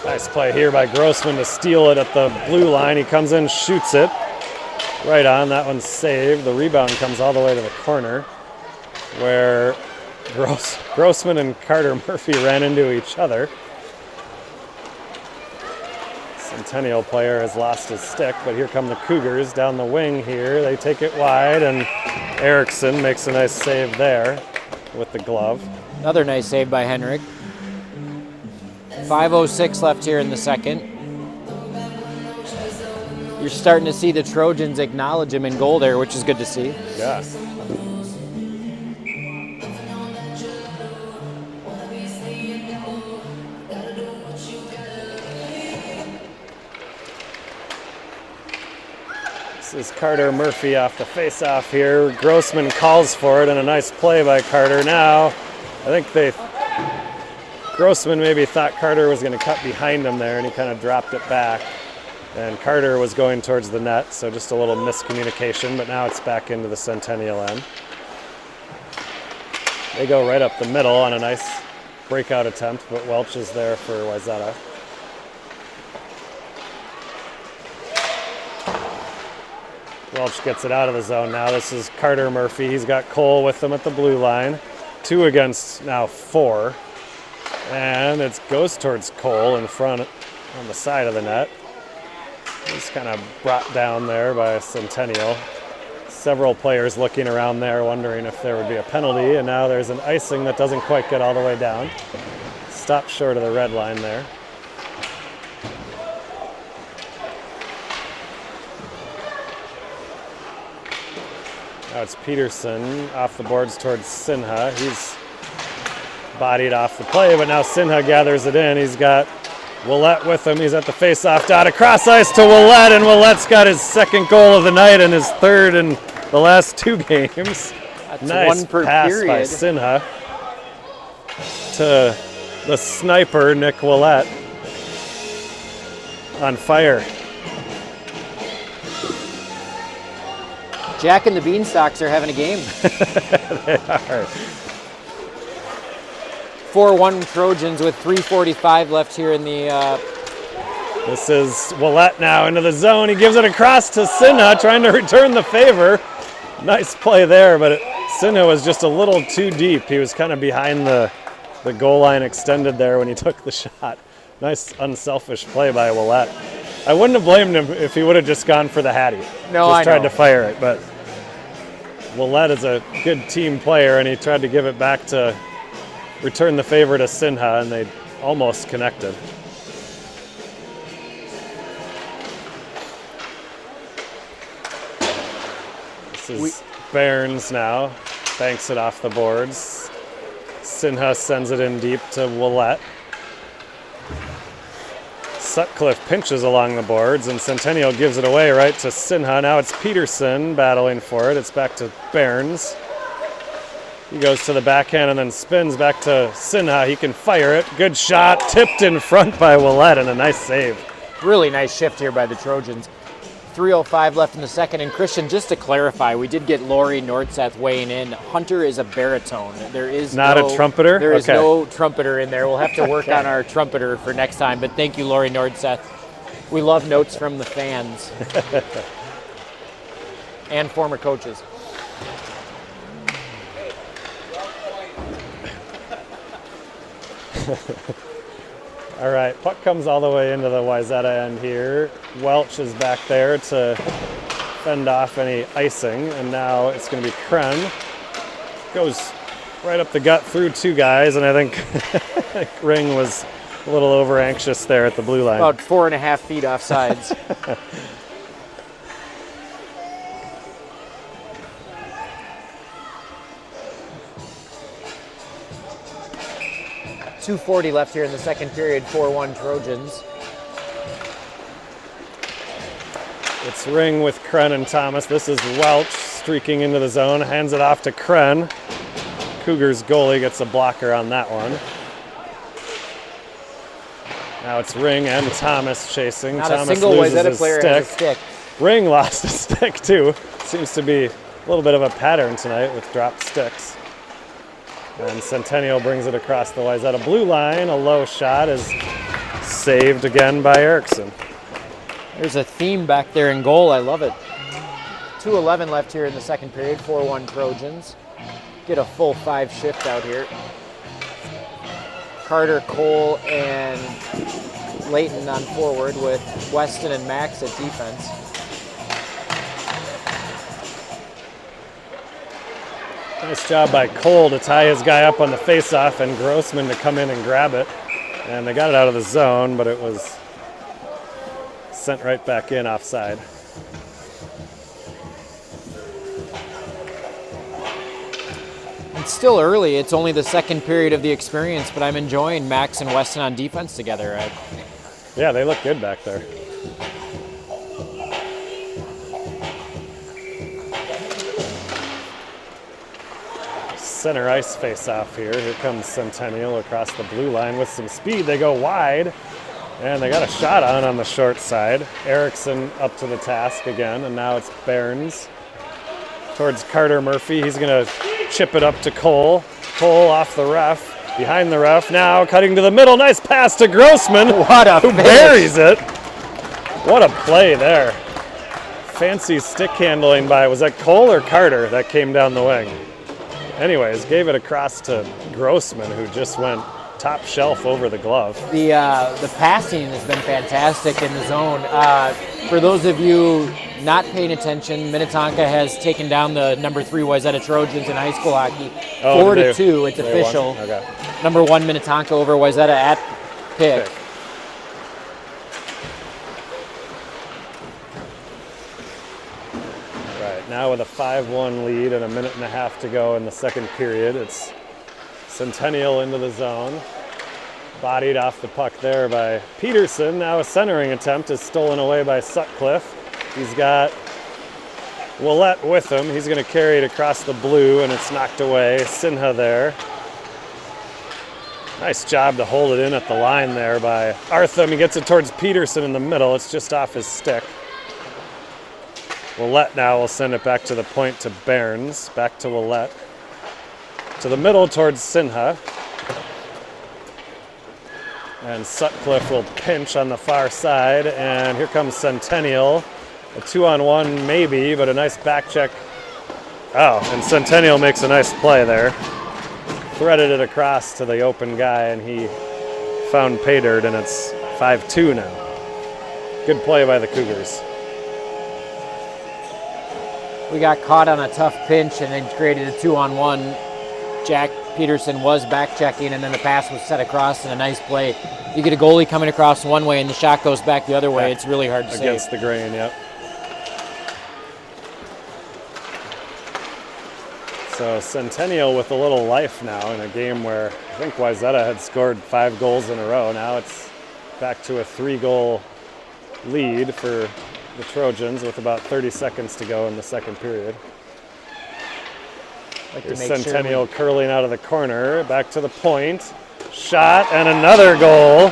Nice play here by Grossman to steal it at the blue line. He comes in, shoots it right on. That one's saved. The rebound comes all the way to the corner where Grossman and Carter Murphy ran into each other. Centennial player has lost his stick, but here come the Cougars down the wing here. They take it wide, and Erickson makes a nice save there with the glove. Another nice save by Henrik. 5:06 left here in the second. You're starting to see the Trojans acknowledge him in goal there, which is good to see. Yeah. This is Carter Murphy off the face-off here. Grossman calls for it, and a nice play by Carter. Now, I think Grossman maybe thought Carter was going to cut behind him there, and he kind of dropped it back. And Carter was going towards the net, so just a little miscommunication, but now it's back into the Centennial end. They go right up the middle on a nice breakout attempt, but Welch is there for Wayzata. Welch gets it out of the zone now. This is Carter Murphy. He's got Cole with him at the blue line. 2 against now 4. And it goes towards Cole in front on the side of the net. He's kind of brought down there by Centennial. Several players looking around there wondering if there would be a penalty, and now there's an icing that doesn't quite get all the way down. Stopped short of the red line there. Now it's Peterson off the boards towards Sinha. He's bodied off the play, but now Sinha gathers it in. He's got Willett with him. He's at the face-off dot. Across ice to Willett, and Willett's got his second goal of the night and his third in the last 2 games. That's nice one per pass period by Sinha to the sniper, Nick Willett. On fire. Jack and the Beanstalks are having a game. They are. 4-1 Trojans with 3:45 left here in the. This is Willett now into the zone. He gives it across to Sinha, trying to return the favor. Nice play there, but Sinha was just a little too deep. He was kind of behind the goal line extended there when he took the shot. Nice unselfish play by Willett. I wouldn't have blamed him if he would have just gone for the Hattie. No, just I tried know. to fire it, but Willett is a good team player, and he tried to give it back to return the favor to Sinha, and they almost connected. This is Barnes now, banks it off the boards. Sinha sends it in deep to Willett. Sutcliffe pinches along the boards, and Centennial gives it away right to Sinha. Now it's Peterson battling for it. It's back to Barnes. He goes to the backhand and then spins back to Sinha. He can fire it. Good shot, tipped in front by Willett, and a nice save. Really nice shift here by the Trojans. 3:05 left in the second. And Christian, just to clarify, we did get Lori Nordseth weighing in. Hunter is a baritone. There is not a trumpeter? There is Okay. no trumpeter in there. We'll have to work on our trumpeter for next time. But thank you, Lori Nordseth. We love notes from the fans and former coaches. All right, puck comes all the way into the Wayzata end here. Welch is back there to fend off any icing, and now it's going to be Kren. Goes right up the gut through 2 guys, and I think Ring was a little over anxious there at the blue line. About 4.5 feet off sides. 2:40 left here in the second period, 4-1 Trojans. It's Ring with Kren and Thomas. This is Welch streaking into the zone, hands it off to Kren. Cougars goalie gets a blocker on that one. Now it's Ring and Thomas chasing. Not Thomas a single loses Wayzata his player stick. has a stick. Ring lost a stick too. Seems to be a little bit of a pattern tonight with dropped sticks. And Centennial brings it across the Wayzata blue line. A low shot is saved again by Erickson. There's a theme back there in goal. I love it. 2:11 left here in the second period, 4-1 Trojans. Get a full 5 shift out here. Carter, Cole, and Layton on forward with Weston and Max at defense. Nice job by Cole to tie his guy up on the faceoff and Grossman to come in and grab it. And they got it out of the zone, but it was sent right back in offside. It's still early. It's only the second period of the experience, but I'm enjoying Max and Weston on defense together. Yeah, they look good back there. Center ice face-off here. Here comes Centennial across the blue line with some speed. They go wide, and they got a shot on the short side. Erickson up to the task again, and now it's Barnes towards Carter Murphy. He's going to chip it up to Cole. Cole off the ref, behind the ref. Now cutting to the middle. Nice pass to Grossman. What a who finish. buries it. What a play there. Fancy stick handling by, was that Cole or Carter that came down the wing? Anyways, gave it across to Grossman, who just went top shelf over the glove. The passing has been fantastic in the zone. For those of you not paying attention, Minnetonka has taken down the number 3 Wayzata Trojans in high school hockey, 4-2. It's official. Okay. Number 1 Minnetonka over Wayzata at pick. Right, now with a 5-1 lead and a minute and a half to go in the second period, it's Centennial into the zone. Bodied off the puck there by Peterson. Now a centering attempt is stolen away by Sutcliffe. He's got Willett with him. He's going to carry it across the blue, and it's knocked away. Sinha there. Nice job to hold it in at the line there by Artham. He gets it towards Peterson in the middle. It's just off his stick. Willett now will send it back to the point to Behrens. Back to Willett. To the middle towards Sinha. And Sutcliffe will pinch on the far side. And here comes Centennial. A 2-on-1 maybe, but a nice back check. Oh, and Centennial makes a nice play there. Threaded it across to the open guy, and he found pay dirt, and it's 5-2 now. Good play by the Cougars. We got caught on a tough pinch and then created a 2-on-1. Jack Peterson was back checking, and then the pass was set across in a nice play. You get a goalie coming across one way and the shot goes back the other way. It's really hard to save. Against the grain, yep. So Centennial with a little life now in a game where I think Wayzata had scored 5 goals in a row. Now it's back to a 3-goal lead for the Trojans with about 30 seconds to go in the second period. Here's Centennial curling out of the corner, back to the point. Shot, and another goal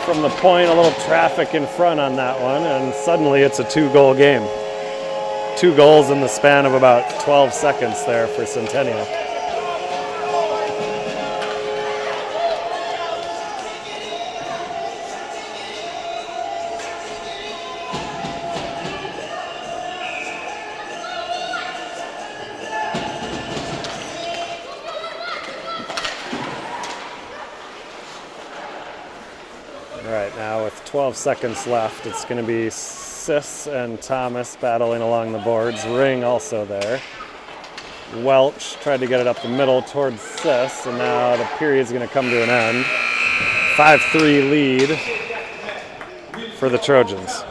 from the point. A little traffic in front on that one, and suddenly it's a 2-goal game. 2 goals in the span of about 12 seconds there for Centennial. All right, now with 12 seconds left, it's going to be Sis and Thomas battling along the boards. Ring also there. Welch tried to get it up the middle towards Sis, and now the period's going to come to an end. 5-3 lead for the Trojans.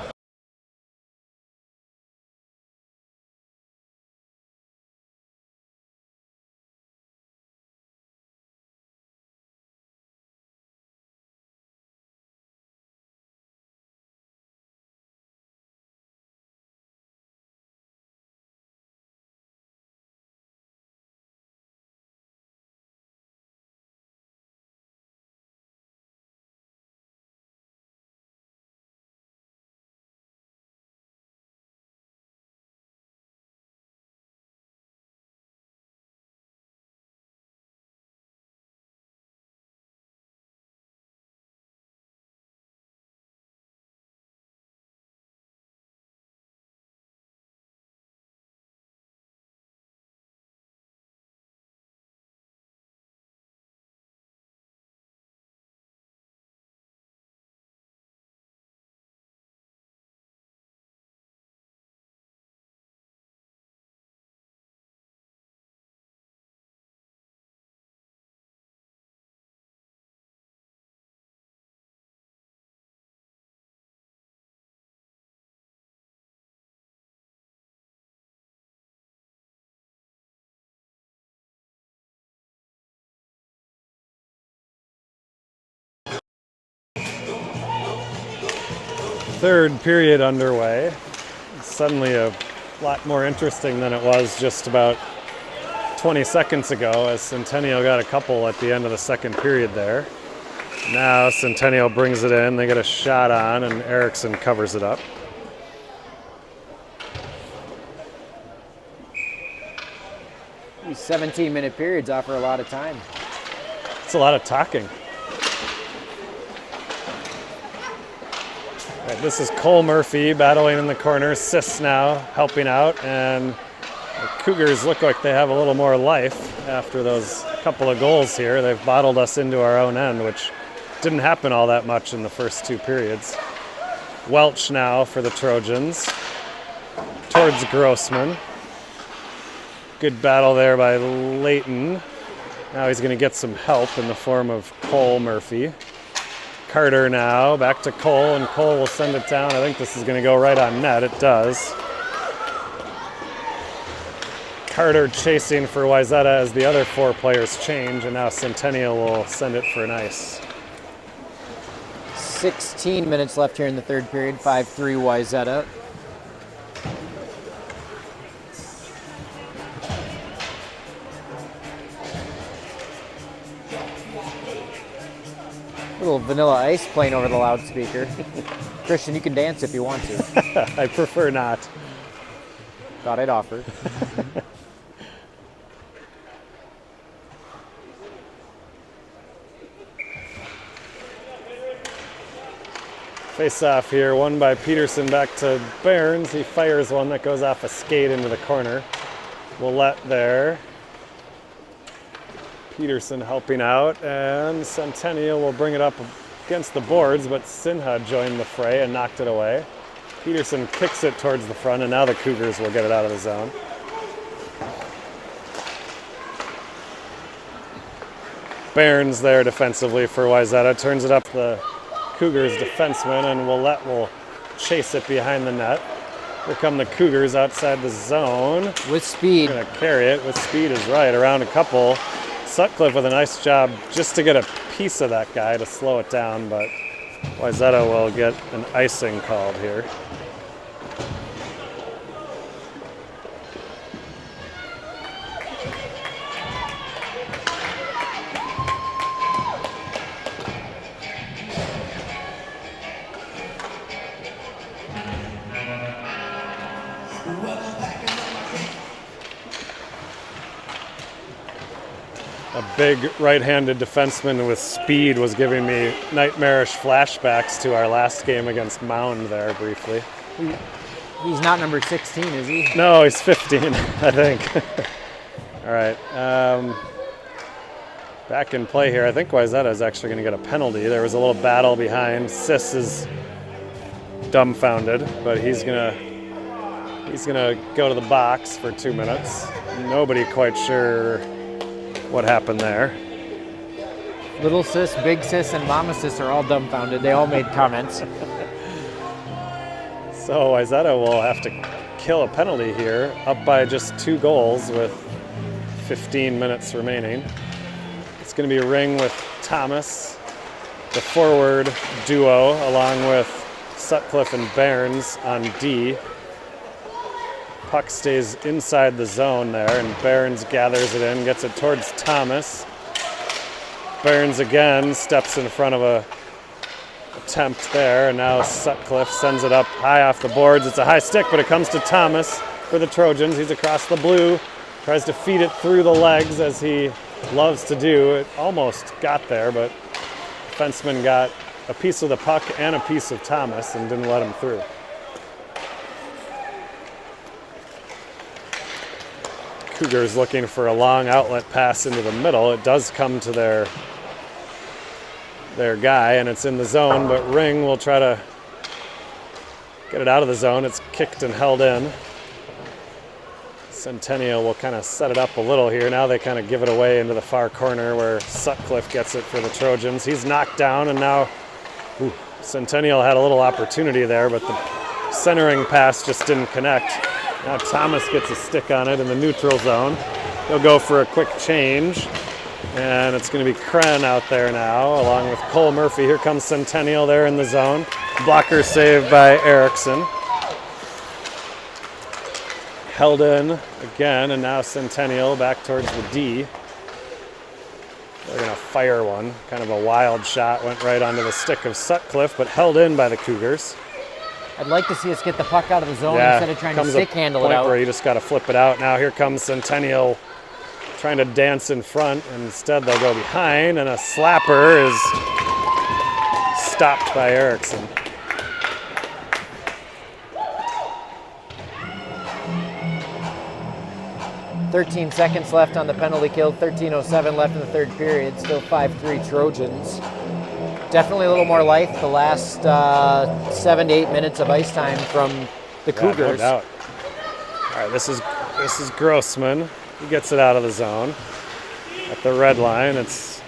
Third period underway. Suddenly a lot more interesting than it was just about 20 seconds ago, as Centennial got a couple at the end of the second period there. Now Centennial brings it in, they get a shot on, and Erickson covers it up. These 17-minute periods offer a lot of time. It's a lot of talking. Right, this is Cole Murphy battling in the corner. Sis now helping out, and the Cougars look like they have a little more life after those couple of goals here. They've bottled us into our own end, which didn't happen all that much in the first 2 periods. Welch now for the Trojans. Towards Grossman. Good battle there by Layton. Now he's going to get some help in the form of Cole Murphy. Carter now, back to Cole, and Cole will send it down. I think this is going to go right on net. It does. Carter chasing for Wayzata as the other 4 players change, and now Centennial will send it for an ice. 16 minutes left here in the third period, 5-3 Wayzata. Little Vanilla Ice playing over the loudspeaker. Christian, you can dance if you want to. I prefer not. Thought I'd offer. Face off here, won by Peterson back to Barnes. He fires one that goes off a skate into the corner. Willette there. Peterson helping out, and Centennial will bring it up against the boards, but Sinha joined the fray and knocked it away. Peterson kicks it towards the front, and now the Cougars will get it out of the zone. Barnes there defensively for Wayzata, turns it up the Cougars defenseman, and Willette will chase it behind the net. Here come the Cougars outside the zone. With speed. Going to carry it with speed is right, around a couple. Sutcliffe with a nice job just to get a piece of that guy to slow it down, but Wayzata will get an icing called here. A big right-handed defenseman with speed was giving me nightmarish flashbacks to our last game against Mound there briefly. He's not number 16, is he? No, he's 15, I think. All right. Back in play here. I think Wayzata is actually going to get a penalty. There was a little battle behind. Sis is dumbfounded, but he's gonna go to the box for 2 minutes. Nobody quite sure what happened there. Little Sis, Big Sis, and Mama Sis are all dumbfounded. They all made comments. So Wayzata will have to kill a penalty here, up by just 2 goals with 15 minutes remaining. It's going to be a ring with Thomas, the forward duo, along with Sutcliffe and Barnes on D. Puck stays inside the zone there, and Barnes gathers it in, gets it towards Thomas. Barnes again steps in front of a attempt there, and now Sutcliffe sends it up high off the boards. It's a high stick, but it comes to Thomas for the Trojans. He's across the blue, tries to feed it through the legs as he loves to do. It almost got there, but the defenseman got a piece of the puck and a piece of Thomas and didn't let him through. Cougars looking for a long outlet pass into the middle. It does come to their guy, and it's in the zone, but Ring will try to get it out of the zone. It's kicked and held in. Centennial will kind of set it up a little here. Now they kind of give it away into the far corner where Sutcliffe gets it for the Trojans. He's knocked down, and now Centennial had a little opportunity there, but the centering pass just didn't connect. Now Thomas gets a stick on it in the neutral zone. He'll go for a quick change, and it's going to be Kren out there now, along with Cole Murphy. Here comes Centennial there in the zone. Blocker saved by Erickson. Held in again, and now Centennial back towards the D. They're going to fire one. Kind of a wild shot, went right onto the stick of Sutcliffe, but held in by the Cougars. I'd like to see us get the puck out of the zone instead of trying to stick handle it out. Where you just got to flip it out. Now here comes Centennial trying to dance in front. Instead, they'll go behind, and a slapper is stopped by Erickson. 13 seconds left on the penalty kill, 13:07 left in the third period, still 5-3 Trojans. Definitely a little more life the last 7 to 8 minutes of ice time from the Cougars. No doubt. All right, this is Grossman. He gets it out of the zone. At the red line, it's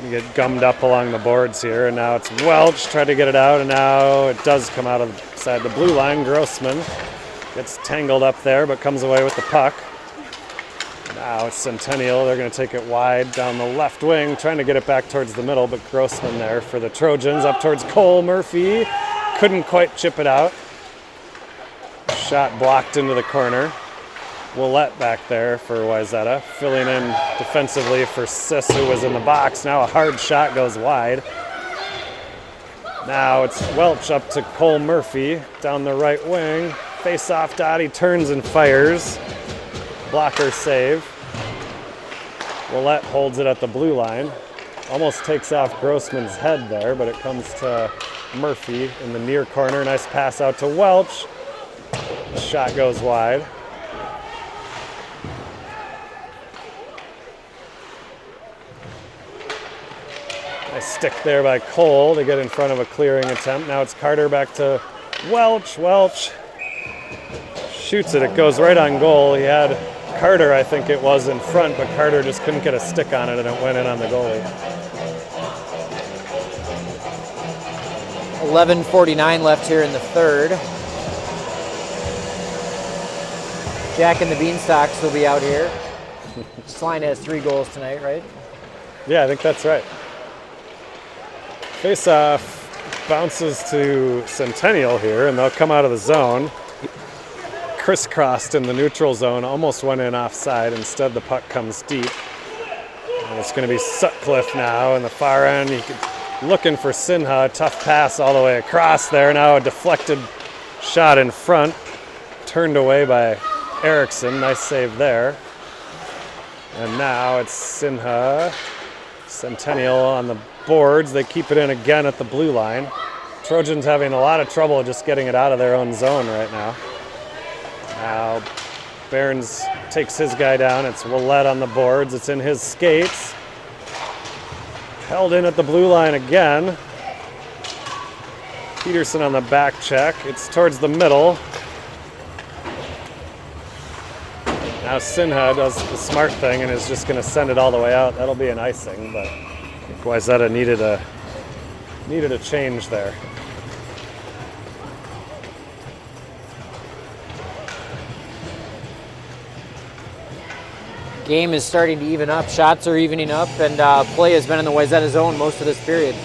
going to get gummed up along the boards here, and now it's Welch trying to get it out, and now it does come out of inside the blue line. Grossman gets tangled up there, but comes away with the puck. Now it's Centennial. They're going to take it wide down the left wing, trying to get it back towards the middle, but Grossman there for the Trojans. Up towards Cole Murphy. Couldn't quite chip it out. Shot blocked into the corner. Willett back there for Wayzata, filling in defensively for Sis, who was in the box. Now a hard shot goes wide. Now it's Welch up to Cole Murphy down the right wing. Face-off dot, he turns and fires. Blocker save. Willett holds it at the blue line. Almost takes off Grossman's head there, but it comes to Murphy in the near corner. Nice pass out to Welch. The shot goes wide. Nice stick there by Cole to get in front of a clearing attempt. Now it's Carter back to Welch. Welch shoots it. It goes right on goal. He had Carter, I think it was, in front, but Carter just couldn't get a stick on it, and it went in on the goalie. 11:49 left here in the third. Jack and the Beanstocks will be out here. This line has 3 goals tonight, right? Yeah, I think that's right. Face-off bounces to Centennial here, and they'll come out of the zone. Crisscrossed in the neutral zone, almost went in offside. Instead, the puck comes deep. And it's going to be Sutcliffe now in the far end. Looking for Sinha, tough pass all the way across there. Now a deflected shot in front, turned away by Erickson. Nice save there. And now it's Sinha. Centennial on the boards. They keep it in again at the blue line. Trojans having a lot of trouble just getting it out of their own zone right now. Now Barnes takes his guy down. It's Willett on the boards. It's in his skates. Held in at the blue line again. Peterson on the back check. It's towards the middle. Now Sinha does the smart thing and is just going to send it all the way out. That'll be an icing, but I think Wayzata needed a change there. Game is starting to even up. Shots are evening up, and play has been in the Wayzata zone most of this period.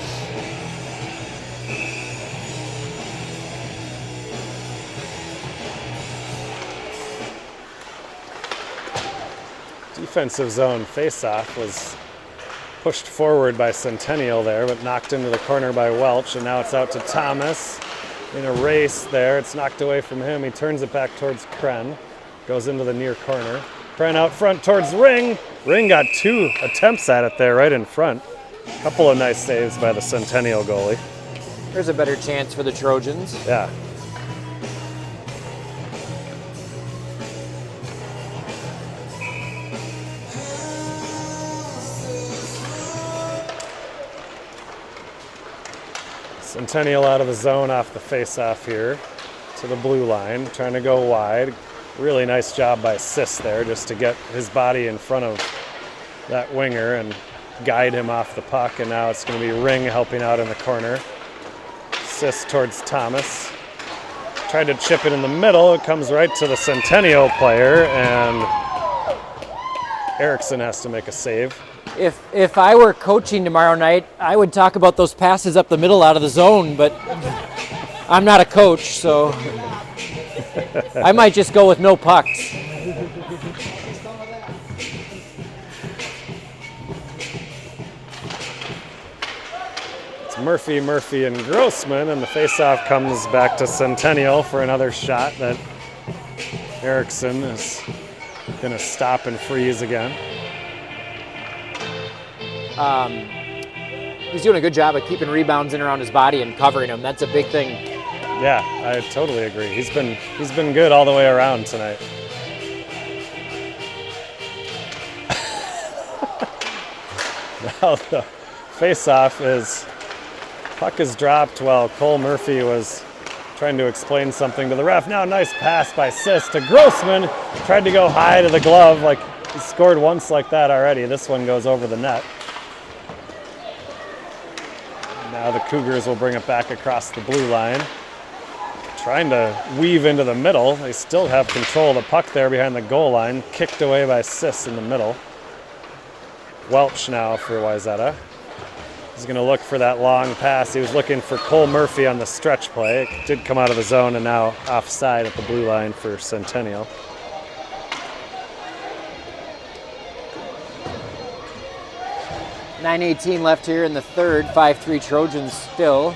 Defensive zone face-off was pushed forward by Centennial there, but knocked into the corner by Welch, and now it's out to Thomas in a race there. It's knocked away from him. He turns it back towards Kren, goes into the near corner. Kren out front towards Ring. Ring got 2 attempts at it there right in front. A couple of nice saves by the Centennial goalie. There's a better chance for the Trojans. Yeah. Centennial out of the zone off the face-off here to the blue line, trying to go wide. Really nice job by Sis there just to get his body in front of that winger and guide him off the puck. And now it's going to be Ring helping out in the corner. Sis towards Thomas. Tried to chip it in the middle. It comes right to the Centennial player, and Erickson has to make a save. If I were coaching tomorrow night, I would talk about those passes up the middle out of the zone, but I'm not a coach, so I might just go with no pucks. It's Murphy, and Grossman, and the faceoff comes back to Centennial for another shot that Erickson is going to stop and freeze again. He's doing a good job of keeping rebounds in around his body and covering them. That's a big thing. Yeah, I totally agree. He's been good all the way around tonight. Now the face-off is, puck is dropped while Cole Murphy was trying to explain something to the ref. Now nice pass by Sis to Grossman. Tried to go high to the glove, like he scored once like that already. This one goes over the net. Now the Cougars will bring it back across the blue line. Trying to weave into the middle. They still have control of the puck there behind the goal line. Kicked away by Sis in the middle. Welch now for Wayzata. He's going to look for that long pass. He was looking for Cole Murphy on the stretch play. It did come out of the zone and now offside at the blue line for Centennial. .918 left here in the third. 5-3 Trojans still.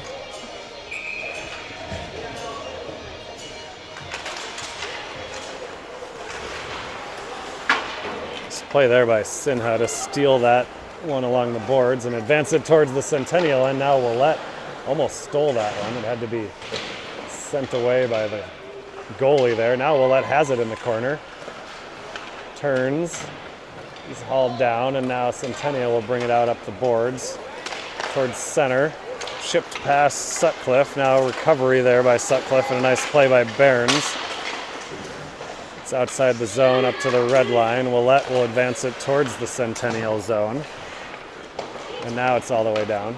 Nice play there by Sinha to steal that one along the boards and advance it towards the Centennial end. Now Willette almost stole that one. It had to be sent away by the goalie there. Now Willette has it in the corner. Turns. He's hauled down, and now Centennial will bring it out up the boards towards center. Shipped past Sutcliffe. Now recovery there by Sutcliffe and a nice play by Behrens. It's outside the zone up to the red line. Willette will advance it towards the Centennial zone. And now it's all the way down.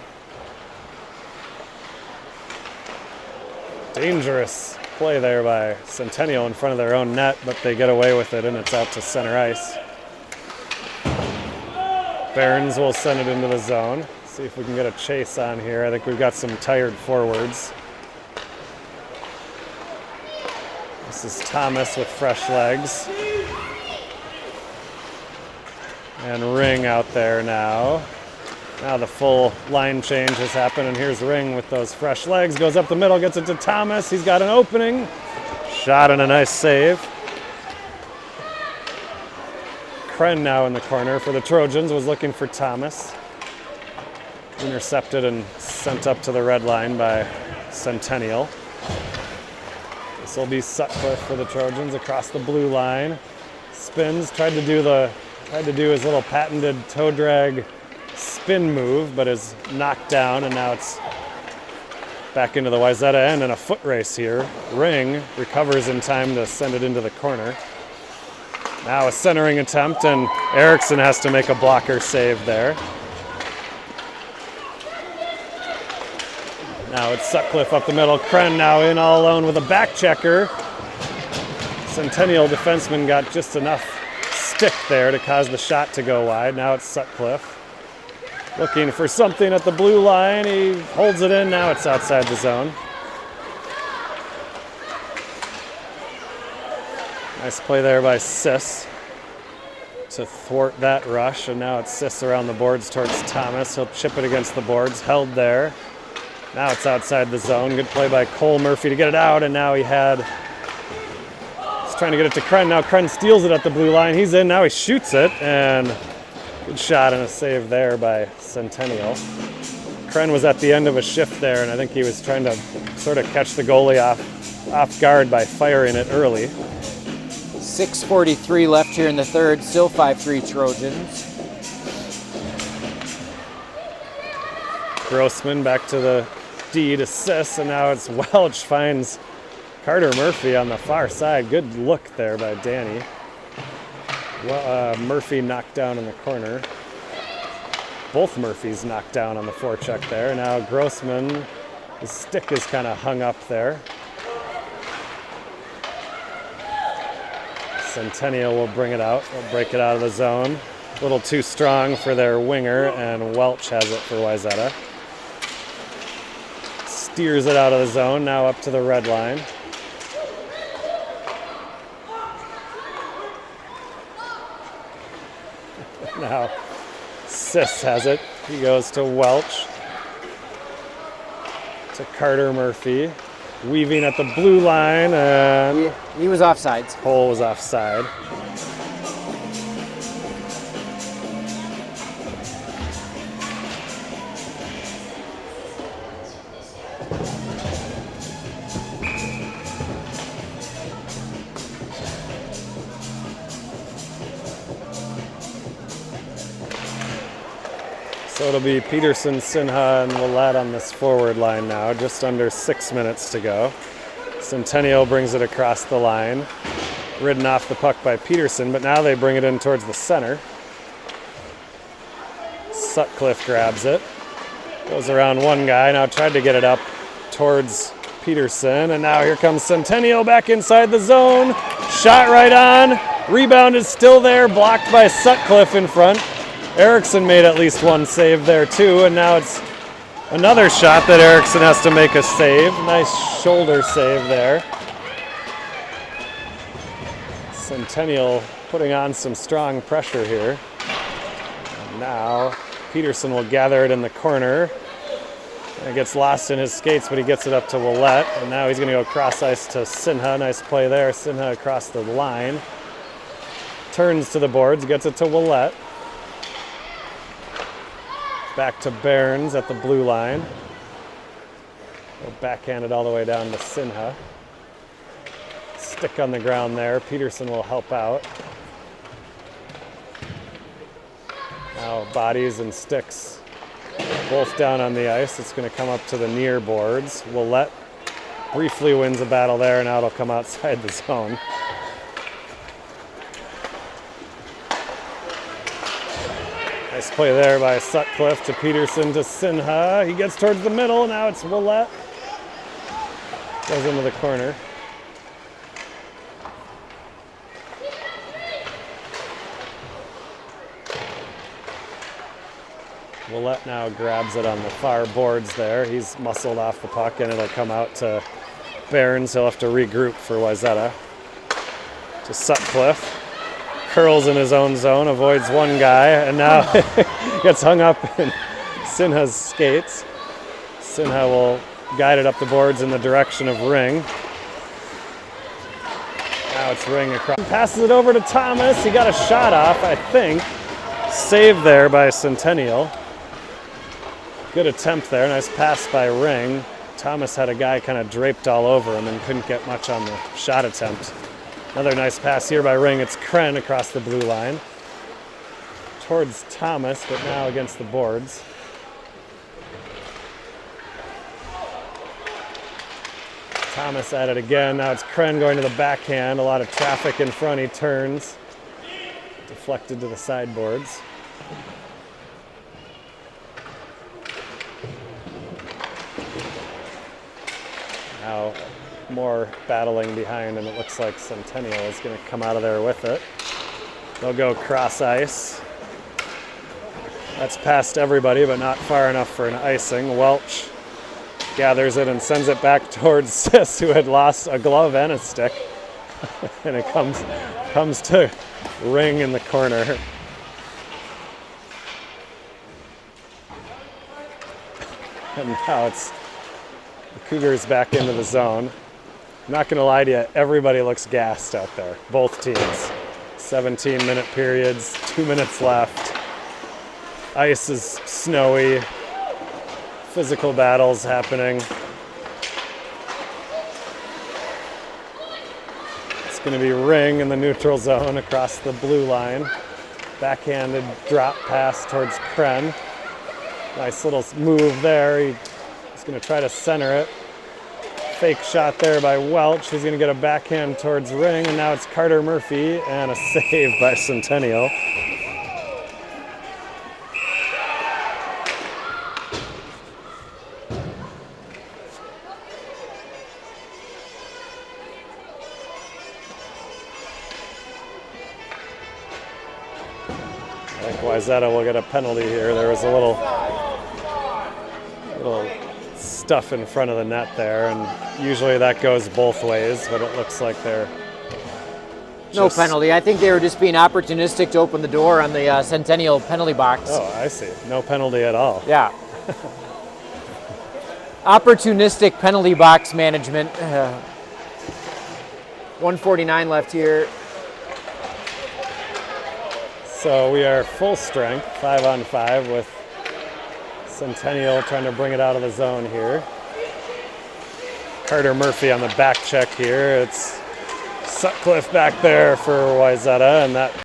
Dangerous play there by Centennial in front of their own net, but they get away with it and it's out to center ice. Behrens will send it into the zone. See if we can get a chase on here. I think we've got some tired forwards. This is Thomas with fresh legs. And Ring out there now. Now the full line change has happened, and here's Ring with those fresh legs. Goes up the middle, gets it to Thomas. He's got an opening. Shot and a nice save. Kren now in the corner for the Trojans was looking for Thomas. Intercepted and sent up to the red line by Centennial. This will be Sutcliffe for the Trojans across the blue line. Spins, tried to do his little patented toe drag spin move, but is knocked down, and now it's back into the Wayzata end and a foot race here. Ring recovers in time to send it into the corner. Now a centering attempt, and Erickson has to make a blocker save there. Now it's Sutcliffe up the middle. Kren now in all alone with a back checker. Centennial defenseman got just enough stick there to cause the shot to go wide. Now it's Sutcliffe looking for something at the blue line. He holds it in. Now it's outside the zone. Nice play there by Sis to thwart that rush. And now it's Sis around the boards towards Thomas. He'll chip it against the boards. Held there. Now it's outside the zone. Good play by Cole Murphy to get it out. And now he's trying to get it to Kren. Now Kren steals it at the blue line. He's in. Now he shoots it. And good shot and a save there by Centennial. Kren was at the end of a shift there, and I think he was trying to sort of catch the goalie off guard by firing it early. 6:43 left here in the third. Still 5-3 Trojans. Grossman back to the D to Sis, and now it's Welch finds Carter Murphy on the far side. Good look there by Danny. Murphy knocked down in the corner. Both Murphys knocked down on the forecheck there. Now Grossman, his stick is kind of hung up there. Centennial will bring it out. They'll break it out of the zone. A little too strong for their winger, and Welch has it for Wayzata. Steers it out of the zone, now up to the red line. Now Sis has it. He goes to Welch. To Carter Murphy. Weaving at the blue line, and he was offsides. Cole was offside. So it'll be Peterson, Sinha, and Willett on this forward line now, just under 6 minutes to go. Centennial brings it across the line, ridden off the puck by Peterson, but now they bring it in towards the center. Sutcliffe grabs it, goes around one guy, now tried to get it up towards Peterson, and now here comes Centennial back inside the zone. Shot right on, rebound is still there, blocked by Sutcliffe in front. Erickson made at least one save there too, and now it's another shot that Erickson has to make a save. Nice shoulder save there. Centennial putting on some strong pressure here. And now Peterson will gather it in the corner. It gets lost in his skates, but he gets it up to Willett, and now he's going to go cross ice to Sinha. Nice play there. Sinha across the line. Turns to the boards, gets it to Willett. Back to Barnes at the blue line. We'll backhand it all the way down to Sinha. Stick on the ground there. Peterson will help out. Now bodies and sticks both down on the ice. It's going to come up to the near boards. Willett briefly wins a battle there, and now it'll come outside the zone. Nice play there by Sutcliffe to Peterson to Sinha. He gets towards the middle. Now it's Willett. Goes into the corner. Willett now grabs it on the far boards there. He's muscled off the puck, and it'll come out to Barnes. He'll have to regroup for Wayzata. To Sutcliffe. Curls in his own zone, avoids one guy, and now gets hung up in Sinha's skates. Sinha will guide it up the boards in the direction of Ring. Now it's Ring across. Passes it over to Thomas. He got a shot off, I think. Save there by Centennial. Good attempt there. Nice pass by Ring. Thomas had a guy kind of draped all over him and couldn't get much on the shot attempt. Another nice pass here by Ring. It's Kren across the blue line. Towards Thomas, but now against the boards. Thomas at it again. Now it's Kren going to the backhand. A lot of traffic in front. He turns. Deflected to the sideboards. Now more battling behind, and it looks like Centennial is going to come out of there with it. They'll go cross ice. That's past everybody, but not far enough for an icing. Welch gathers it and sends it back towards Sis, who had lost a glove and a stick. And it comes to Ring in the corner. And now it's the Cougars back into the zone. I'm not going to lie to you, everybody looks gassed out there, both teams. 17-minute periods, 2 minutes left. Ice is snowy, physical battles happening. It's going to be Ring in the neutral zone across the blue line. Backhanded drop pass towards Kren. Nice little move there. He's going to try to center it. Fake shot there by Welch. He's going to get a backhand towards Ring, and now it's Carter Murphy and a save by Centennial. I think Wayzata will get a penalty here. There was a little stuff in front of the net there, and usually that goes both ways, but it looks like they're no penalty. I think they were just being opportunistic to open the door on the Centennial penalty box. Oh, I see. No penalty at all. Yeah. Opportunistic penalty box management. 149 left here. So we are full strength, 5-on-5 with Centennial trying to bring it out of the zone here. Carter Murphy on the back check here. It's Sutcliffe back there for Wayzata, and that